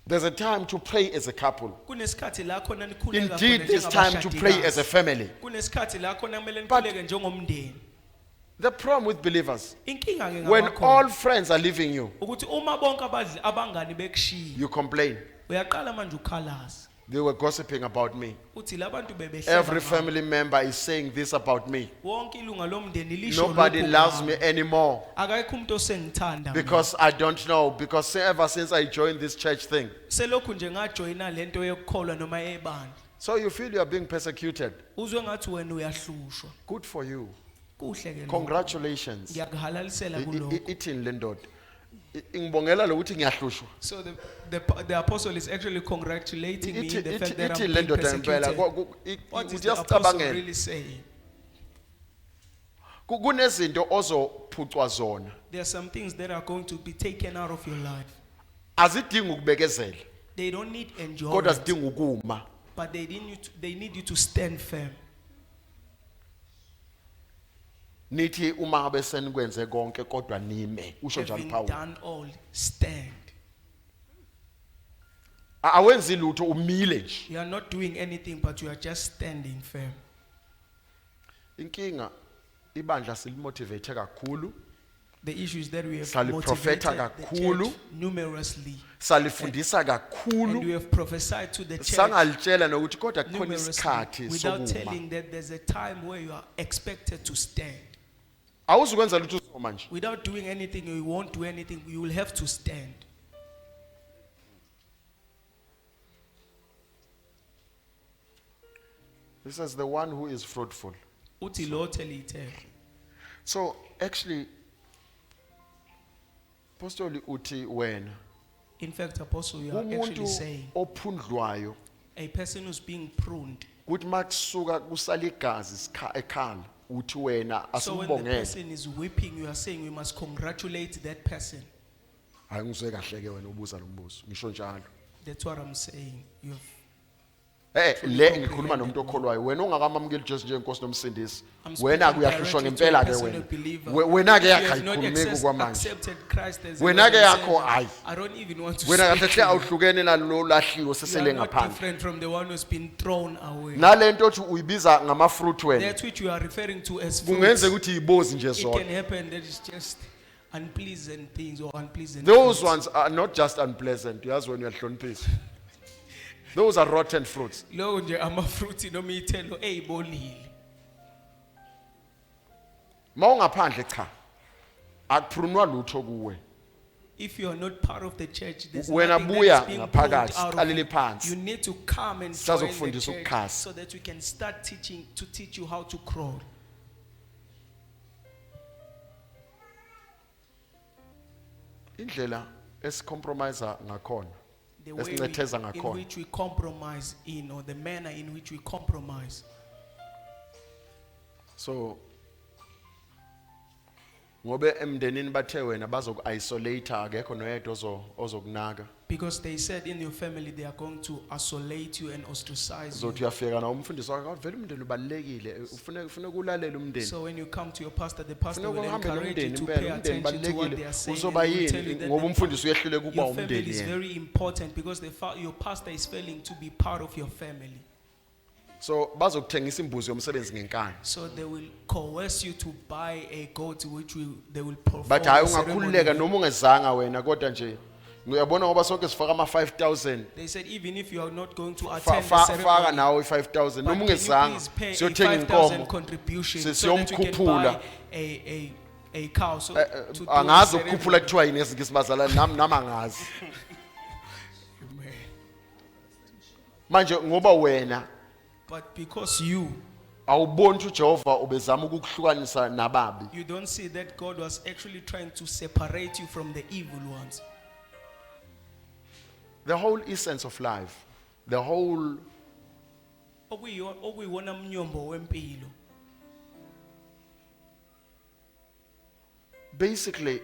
There's a time to pray as a couple. Kunesikhathi la khona nikhuleka Indeed, khona there's time to pray as a family. Kunesikhathi la khona kumele But- nikhuleke njengomndeni. The problem with believers, Inkinga ke when ngabakho all friends are leaving you, ukuthi uma bonke abangani bekushiya you complain. uyaqala manje ukhalaza They were gossiping about me. uthi labantu bebehleba Every ngami. family member is saying this about me. Wonke ilunga lomndeni lisho Nobody lokhu loves ngami. me anymore Akekho umuntu osengithanda mina. because I don't know. Because ever since I joined this church thing, Selokhu nje ngajoyina lento yokukholwa noma yebandla so you feel you are being persecuted. uzwe ngathi wena uyahlushwa Good for you. kuhle ke lokho. Congratulations. Ngiyakuhalalisela kulokho. Ithini le ndoda? Ngibongela lokuthi ngiyahlushwa. So the apostle is actually congratulating me in the fact that I'm Ithini le being ndoda ngempela? persecuted. What is the apostle Uyasicabangela. really saying? Kunezinto ozophucwa zona. There are some things that are going to be taken out of your life. Azidingi ukubekezela. They don't need Kodwa endurance, zidinga ukuma. but they need you to stand firm. Nithi uma ngabe senikwenze konke kodwa nime. Usho njalo Having Paul. done all, stand. Awenzi lutho umile nje. You are not doing anything, but you are just standing firm. Inkinga ibandla silimotivate kakhulu, The issue is that we have Saliprofeta motivated the kakhulu. church numerously, salifundisa and we kakhulu. have prophesied to the church Sangalitshela nokuthi kodwa kukhona numerously isikhathi without sokuma. telling that there's a time where you are expected to stand. Awuzukwenza lutho manje. Without doing anything, you won't do anything. You will have to stand. This is the one who is fruitful. Uthi lo thelithe. So actually, Apostle uthi wena In fact, Apostle, you are umuntu actually saying ophundlwayo a person who's being pruned. kuthi makusuka kusala igazi ekhala uthi wena So when the asimbongele. person is weeping, you are saying we must congratulate that person. Hayi ngizwe kahle ke wena ubuza lo mbuzo. Ngisho njalo. That's what I'm saying. You've Le ngikhuluma nomuntu okholwayo wena ungakamamukeli Jesu njengenkosi nomsindisi I'm wena speaking kuyahlushwa directly to a ngempela ke personal wena believer. wena ke If you yakhe have not ayikhulumeki kwamanje accepted Christ as Wena Lord ke and yakho Savior, hayi. I don't even want to wena say kahle to hle you. awuhlukene nalo lahliwo You sesele are not ngaphandle different from the one who's been thrown away. nalento othi uyibiza ngama-fruit wena That which you are referring to as kungenzeka fruits, ukuthi yibozi nje it can zona happen that it's just unpleasant things or unpleasant those fruits. ones are not just unpleasant uyazi wena uyahloniphisa those are rotten fruits Lo nje amafruit noma ithelo ezibolile. mawungaphandle cha akuphurunwa lutho kuwe If you are not part of the church, there's Wena nothing buya that is being ngaphakathi, pulled out siqalele of phansi. you. You need to come and join the Sisazokufundisa church ukukhasa. so that we can start teach you how to crawl. indlela esicompromise ngakhona The way Esinetheza in ngakhona. which we compromise in, or the manner in which we compromise. so ngobe emndenini bathe wena bazoku-isolate akekho noyedwa ozokunaka. Because they said in your family they are going to isolate you and ostracize you. Uzothi uyafika nawo umfundisi wakho vele umndeni ubalekile ufune kulalela umndeni. So when you come to your pastor, the pastor Ufune will uhambe encourage you nomndeni to impela pay umndeni attention to what they balekile. are saying. Uzoba And he will tell yini you that ngoba umfundisi uyehluleka ukuba your family umndeni is yena. very important because your pastor is failing to be part of your family. So bazokuthengisa imbuzi yomsebenzi ngenkani. So they will coerce you to buy a goat which they will perform. But hayi a ceremony ungakhululeka with. noma ungezanga wena kodwa nje uyabona ngoba sonke sifaka ama 5,000 They said even if you are not going to attend the faka ceremony, nawo i-5,000 but noma can you ungezanga please pay a siyothenga 5,000 inkomo contribution Si- so that you can siyomkhuphula. buy a cow. So to do the angazi ceremony. ukukhuphula kuthiwa yini ngesingisi bazalwane nami angazi manje ngoba wena But because you awuboni ukuthi uJehova ubezama ukukuhlukanisa nababi. you don't see that God was actually trying to separate you from the evil ones. The whole essence of life, the whole Okuyiwona mnyombo wempilo. basically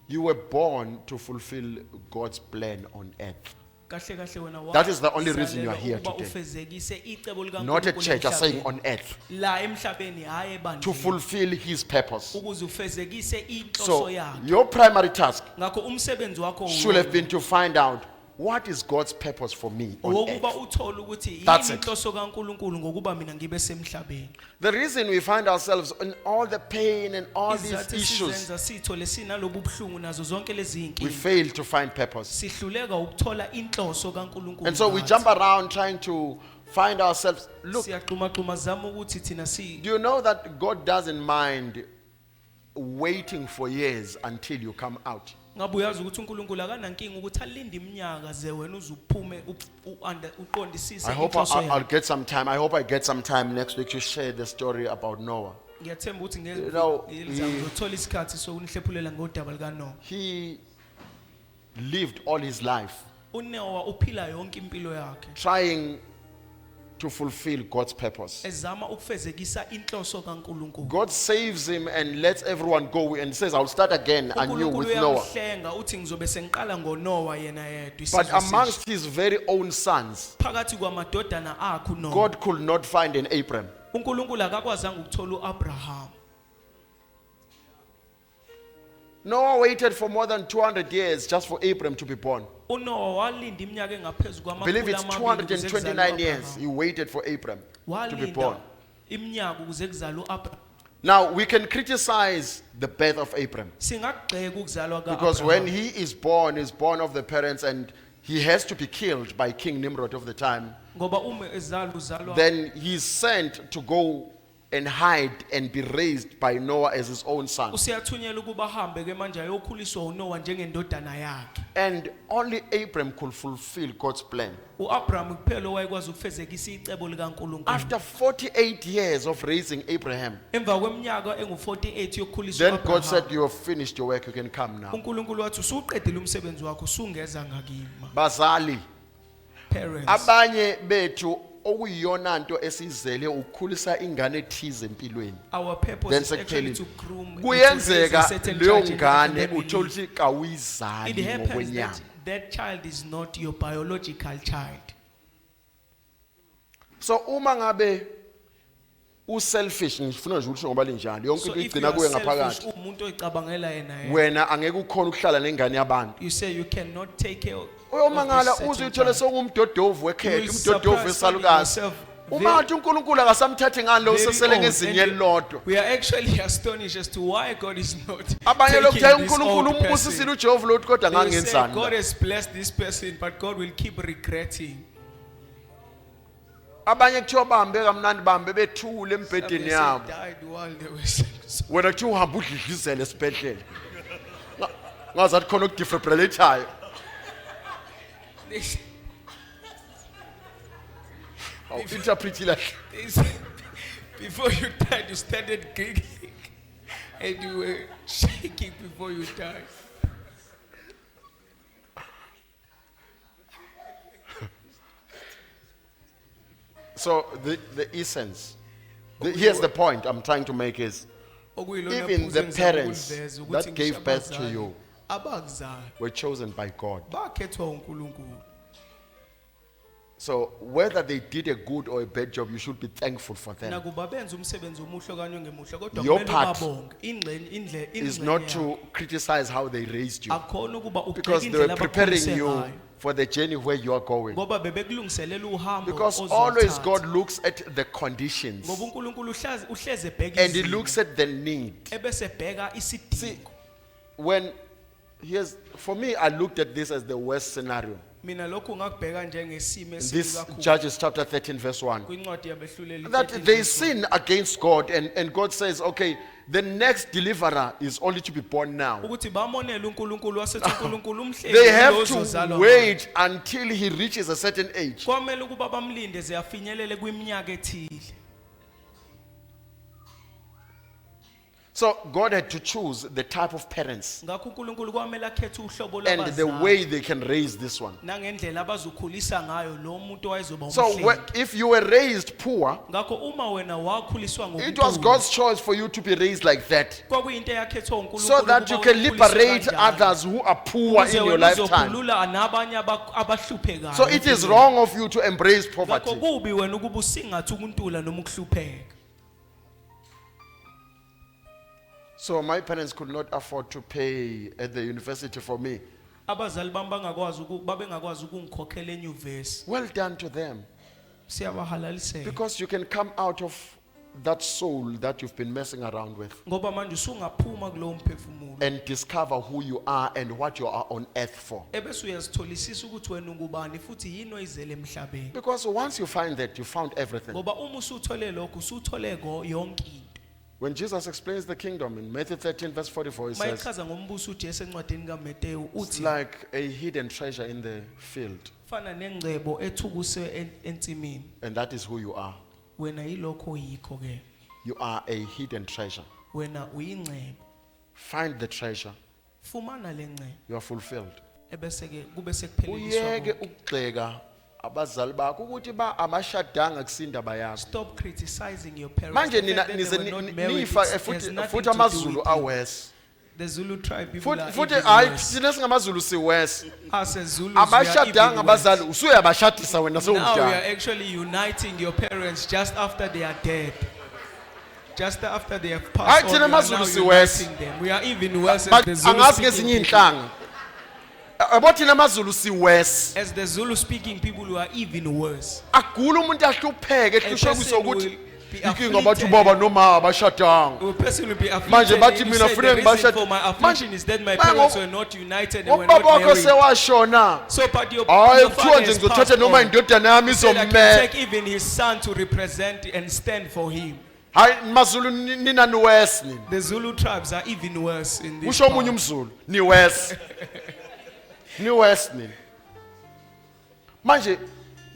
you were born to fulfill God's plan on earth. Kahle kahle wena That is the only reason you are here ukuba today. ufezekise icebo likaNkulunkulu Not a church, I'm saying emhlabeni. on earth. La emhlabeni hayi To ebandleni. fulfill his purpose. Ukuze ufezekise inhloso So yakhe. your primary task Ngakho umsebenzi wakho should have been to find out what is God's purpose for me on wokuba earth. uthole ukuthi That's yini it. inhloso kaNkulunkulu ngokuba mina ngibe semhlabeni. The reason we find ourselves in all the pain and all these Izathu issues, esizenza sithole sinalobu buhlungu nazo zonke lezi we inkinga. fail to find purpose. Sihluleka ukuthola inhloso kaNkulunkulu. And so we ngathi. jump around trying to find ourselves. Look, Siyaqhuma zama ukuthi thina do you know that God doesn't mind waiting for years until you come out? ngabe uyazi ukuthi uNkulunkulu akanankinga ukuthi alinde iminyaka ze wena uzuphume uqondisise I hope inhloso I'll yakhe. get some time. I hope I get some time next week to share the story about Noah. Ngiyathemba ukuthi You know, ngizothola isikhathi sokunihlephulela ngodaba likaNoah. He lived all his life uNoah uphila yonke impilo yakhe trying to fulfill God's purpose. ezama ukufezekisa inhloso kaNkulunkulu. God saves him and lets everyone go and says, I'll start again anew uNkulunkulu with Noah. uyamhlenga uthi ngizobe sengiqala ngoNoah yena yedwa. But isizwe esisha. amongst his very own sons, Phakathi kwamadodana akhe uNoah, God could not find an Abram. uNkulunkulu akakwazanga ukuthola uAbraham. Noah waited for more than 200 years just for Abram to be born. uNoah walinda iminyaka engaphezu I believe kwamakhulu it's amabili ukuze kuzalwe 229 years uAbraham. he waited for Abram to be Walinda born. iminyaka ukuze kuzalwe uAbraham. Now, we can criticize the birth of Abram Singagxeka ukuzalwa because when kaAbraham. he is born of the parents and he has to be killed by King Nimrod of the time. Ngoba uma ezalwa uzalwa Then he's sent to go and hide and be raised by Noah as his own son. usiyathunyelwa ukuba ahambe ke manje ayokhuliswa uNoah njengendodana yakhe. And only Abram could fulfill God's plan. uAbraham kuphela owayekwazi ukufezekisa icebo likaNkulunkulu. After 48 years of raising Abraham, Emva kweminyaka engu48 yokukhulisa then God said, uAbraham, you have finished your work, you can come now. uNkulunkulu wathi usuqedile umsebenzi wakho usungeza ngakimi. Bazali, Parents, abanye bethu okuyiyona nto esizele ukukhulisa ingane ethize empilweni. our purpose Then is actually sekuphelile. to groom and to Kuyenzeka raise a certain leyo child in the ngane family. uthola ukuthi It kawuyizali happens ngokwenyama. that that child is not your biological child. So uma ngabe uselfish ngifuna nje ukuthi ngoba linjalo yonke So into if you igcina are kuwe selfish, ngaphakathi. umuntu oyicabangela yena yedwa, Wena angeke ukhona ukuhlala nengane yabantu. you say you cannot take care of Uyomangala this uze certain uthole child. sokungumdodovu You wekhethe, will umdodovu surprise finding esalukazi. yourself Uma ngathi uNkulunkulu akasamthathi ngani lo very usesele old. ngezinye And elilodwa. we are actually astonished as to why God is not Abanye lokuthe taking this uNkulunkulu old umbusisile person. uJehova lothi kodwa They will say, ngangenzani. God la. has blessed this person, but God will keep regretting. Abanye kuthiwa bambe kamnandi bambe bethule Some embhedeni they say yabo. died while they were so. Wena kuthiwa uhamba udlidlizele esibhedlela. Ngazathi khona okudefibrillator. They say- Interpret like they say, before you died, you started giggling and you were shaking before you died. so the essence. Here's the point I'm trying to make is okuyilona Even phuzu the engizama parents ukuliveza ukuthi that gave ngisho birth to abazali you abakuzala were chosen by God. bakhethwa uNkulunkulu. So whether they did a good or a bad job, you should be thankful for them. Nakuba benza umsebenzi omuhle okanye ongemuhle kodwa Your kumele part babonge ingxenye It's not to criticize how they raised you, akhona ukuba ubheke because they were indlela preparing abakhulise you ngayo for the journey where you are going. ngoba bebekulungiselela uhambo Because ozoluthatha. always God looks at the conditions ngoba uNkulunkulu uhleze ebheka and He izimo, looks at the need. ebese ebheka See, isidingo. when for me, I looked at this as the worst scenario. Mina lokhu ngakubheka njengesimo In esibi this kakhulu Judges chapter 13, verse 1. kwincwadi yabehluleli That 13 they verse 1. sin against God, and God says, okay, the next deliverer is only to be born now. ukuthi bamonela uNkulunkulu wasethi uNkulunkulu umhlengi They have lo to ozozalwa wait until he reaches a certain age. kwamele ukuba bamlinde ziyafinyelele kwiminyaka ethile. So God had to choose the type of parents Ngakho uNkulunkulu kwamele akhethe uhlobo and the lwabazali way they can raise this one. nangendlela abazokhulisa ngayo lo muntu owayezoba So umhlengi. if you were raised poor, Ngakho uma wena wakhuliswa it was ngokuntula God's choice for you to be raised like that, kwakuyinto eyakhethwa uNkulunkulu so that you ukuba can ukhuliswe liberate kanjalo. others who are poor Ukuze in your wena lifetime. uzokhulula nabanye abahluphekayo. So it is wrong of you to embrace Ngakho poverty. kubi wena ukuba usingathe ukuntula noma ukuhlupheka. So my parents could not afford to pay at the university for me. Abazali bami babengakwazi ukungikhokhela enyuvesi. Well done to them. Siyabahalalisela. Because you can come out of that soul that you've been messing around with Ngoba manje usungaphuma kulowo mphefumulo. and discover who you are and what you are on earth for. Ebese uyazitholisisa ukuthi wena ungubani futhi yini oyizele emhlabeni. Because once you find that, you found everything. Ngoba uma usuthole lokho usuthole yonke into. When Jesus explains the kingdom in Matthew 13, verse 44, he says, Mayichaza ngombuso uJesu encwadini kaMateyu it's uthi like a hidden treasure in the field. fana nengcebo ethukuse ensimini. And that is who you are. Wena yilokho yikho ke. You are a hidden treasure. Wena uyingcebo. Find the treasure. Fumana lengcebo. You are fulfilled. Ebese ke kube sekuphelekiswa. Uyeke ukugxeka abazali bakho ukuthi abashadanga kusindaba yakho. Stop criticizing your parents. Manje The nina fact that nize they were not married, nifa it has futhi nothing futhi to do amazulu with you. awes. The Zulu tribe people are Futhi even hayi worse. thina singamazulu siwes. As a Zulus, we are Abashadanga even worse. abazali usuyabashadisa wena Now we are sewumdala. actually uniting your parents just after they are dead. Just after they have passed Hayi on, thina we are now amazulu siwes. uniting them. We are even worse But as the Zulu angazi speaking ngezinye people. inhlanga. Yabo thina amazulu siwes. As the Zulu speaking people, we are even worse. Agula umuntu ahlupheke ehlushwe person kuso ukuthi will be inkinga bathi afflicted. baba noma abashadanga. A person will be Manje afflicted. bathi And you mina say funa the reason ngibashad- for my Manje- affliction is that my Manje parents ngo- were not united and were not Ubaba wakho married. sewashona. So, but your Hayi your kuthiwa father nje has ngizothatha passed noma on. indodana yami He said, I can izomme. take even his son to represent and stand for him. Hayi mazulu nina niwes nini. The Zulu tribes are even worse in this. Usho omunye part. umzulu niwes. Niwes nini. Manje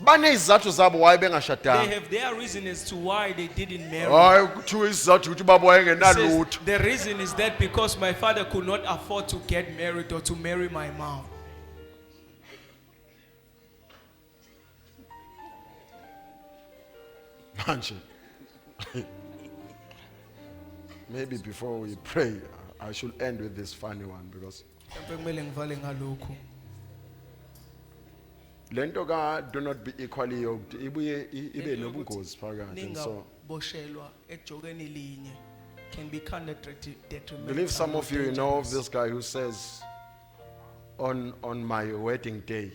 banezizathu zabo why They bengashadanga. have their reason as to why they didn't marry. Hayi kuthiwa isizathu ukuthi baba He says, wayengenalutho. the reason is that because my father could not afford to get married or to marry my mom. Manje. Maybe before we pray, I should end with this funny one because Mhlawumbe kumele ngivale ngalokhu. lento ka do not be equally yoked ibuye ibe nobungozi phakathi. So Ningaboshelwa ejokeni linye can be kind of detrimental. I believe some of you know of this guy who says on my wedding day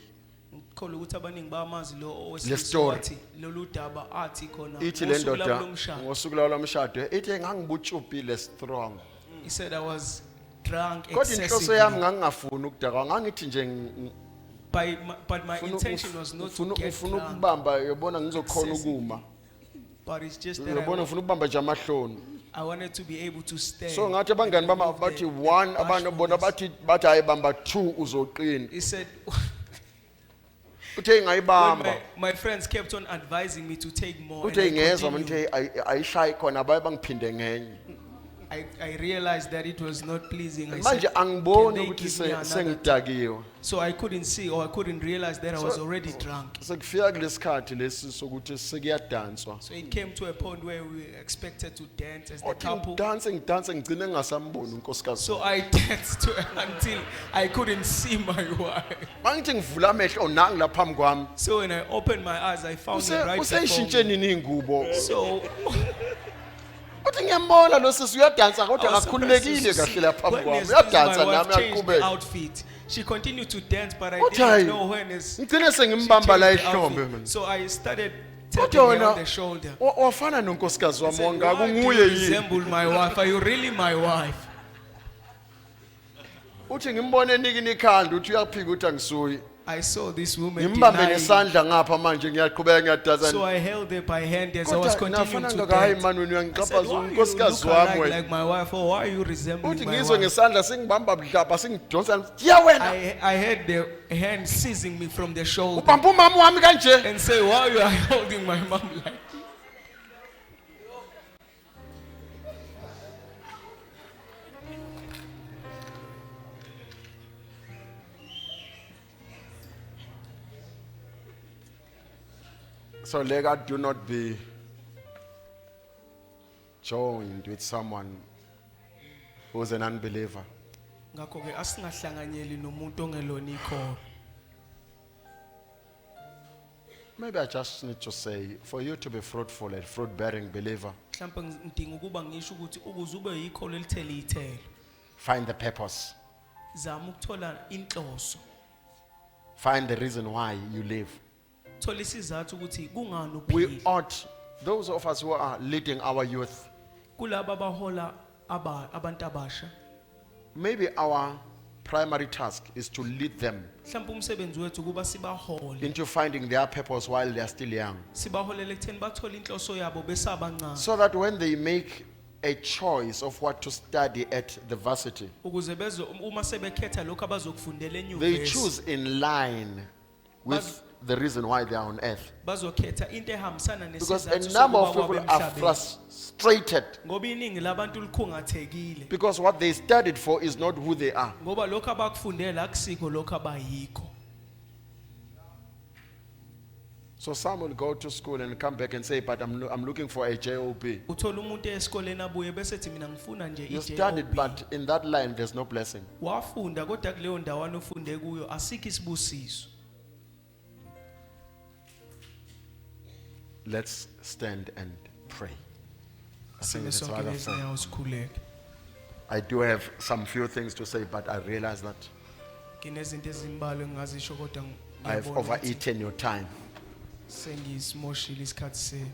Ngikholwa ukuthi abaningi bayamazi lo Le story. owesintu lolu daba athi khona ithi le ngosuku lwami ndoda lomshado. ngosuku lawo lomshado ithi ngangibutshupile strong. He said I was drunk Kodwa inhloso yami excessively. ngangingafuni ukudakwa ngangithi nje But my intention was not to get ufuna drunk. ukubamba yabona ngizokhona Excessive. ukuma. But it's just that Yabona ufuna ukubamba nje amahloni. I wanted to be able to stand. So ngathi abangani bami and remove bathi the 1 abantu bona bashfulness. bathi hayi bamba 2 uzoqina. He said, Uthe when ngayibamba. my friends kept on advising me to take more. and Uthe I ngezwa continued. manje ayishayi khona baye bangiphinde ngenye. I realized that it was not pleasing. I Manje said, "Can angiboni they ukuthi give me another sengidakiwe. So I couldn't see or I couldn't realize that I was So- already drunk. Sekufika kulesikhathi lesi sokuthi sekuyadanswa. So it came to a point where we were expected to dance as the Othi couple. ngidanse ngigcine ngasamboni unkosikazi. So I danced to until I couldn't see my wife. Mangithi ngivula amehlo nangi la phambi kwami. So when I opened my eyes, I found her right before Useyishintshe me. nini ingubo? So Uthi ngiyambona lo sisi uyadansa kodwa I was surprised akakhululekile to kahle see la phambi when kwami. is Uyadansa my nami wife changed the uyaqhubeka. outfit. She continued to dance, but I Uthi hayi, didn't know when is. ngigcine she sengimbamba la changed the ehlombe outfit. mina. So I started Kodwa tapping her wena on the shoulder. wafana nonkosikazi I wami said, wongaku "Why do you nguye yini? resemble my wife? Are you really my wife?" Uthi ngimbone nikini ikhanda uthi uyaphika uthi angisuyi. I saw this woman Ngimbambe denying. ngesandla ngapha manje ngiyaqhubeka ngiyadaza. So I held her by hand as I was Kodwa continuing nafana to ngaka hayi dance. mani wena I said, uyangiqaphaza "Why you unkosikazi look wami alike wena. like my wife, or why are you resembling Uthi my ngizwe wife?" ngesandla singibamba budlapha singidonsa ya wena. I had the hand seizing me from the shoulder Ubamba umama wami kanje. and say, "Why you are holding my mom like?" So Lega, do not be joined with someone who is an unbeliever. Ngakho ke asingahlanganyeli nomuntu ongelona ikho. Maybe I just need to say, for you to be fruitful and fruit-bearing believer, Mhlawumbe ngidinga ukuba ngisho ukuthi ukuze ube yikholo elithele ithelo. find the purpose. Zama ukuthola inhloso. Find the reason why you live. Thola isizathu ukuthi kungani We uphila. ought, those of us who are leading our youth, Kulaba abahola abantu abasha. maybe our primary task is to lead them Mhlawumbe umsebenzi wethu kuba sibahole. into finding their purpose while they are still young. Sibaholele ekutheni bathole inhloso yabo besabancane. So that when they make a choice of what to study at the varsity, Ukuze uma sebekhetha lokho abazokufundela they enyuvesi. choose in line with the reason why they are on earth. Bazokhetha into ehambisana Because nesizathu a number of sokuba people kwabo are emhlabeni. frustrated Ngoba iningi labantu likhungathekile. because what they studied for is not who they are. Ngoba lokho abakufundela akusikho lokho abayikho. So some will go to school and come back and say, but I'm looking for a job. Uthola umuntu esikoleni abuye bese ethi mina ngifuna nje You studied, i-JOB. but in that line there's no blessing. Wafunda kodwa kuleyo ndawana ofunde kuyo asikho isibusiso. Let's stand and pray. I think Sime that's sonke what I've said. lezinyawo sikhuleke. I do have some few things to say, but I realize that Nginezinto ezimbalwa engingazisho kodwa I've ngiyabona ukuthi overeaten your time. sengisimoshile isikhathi senu.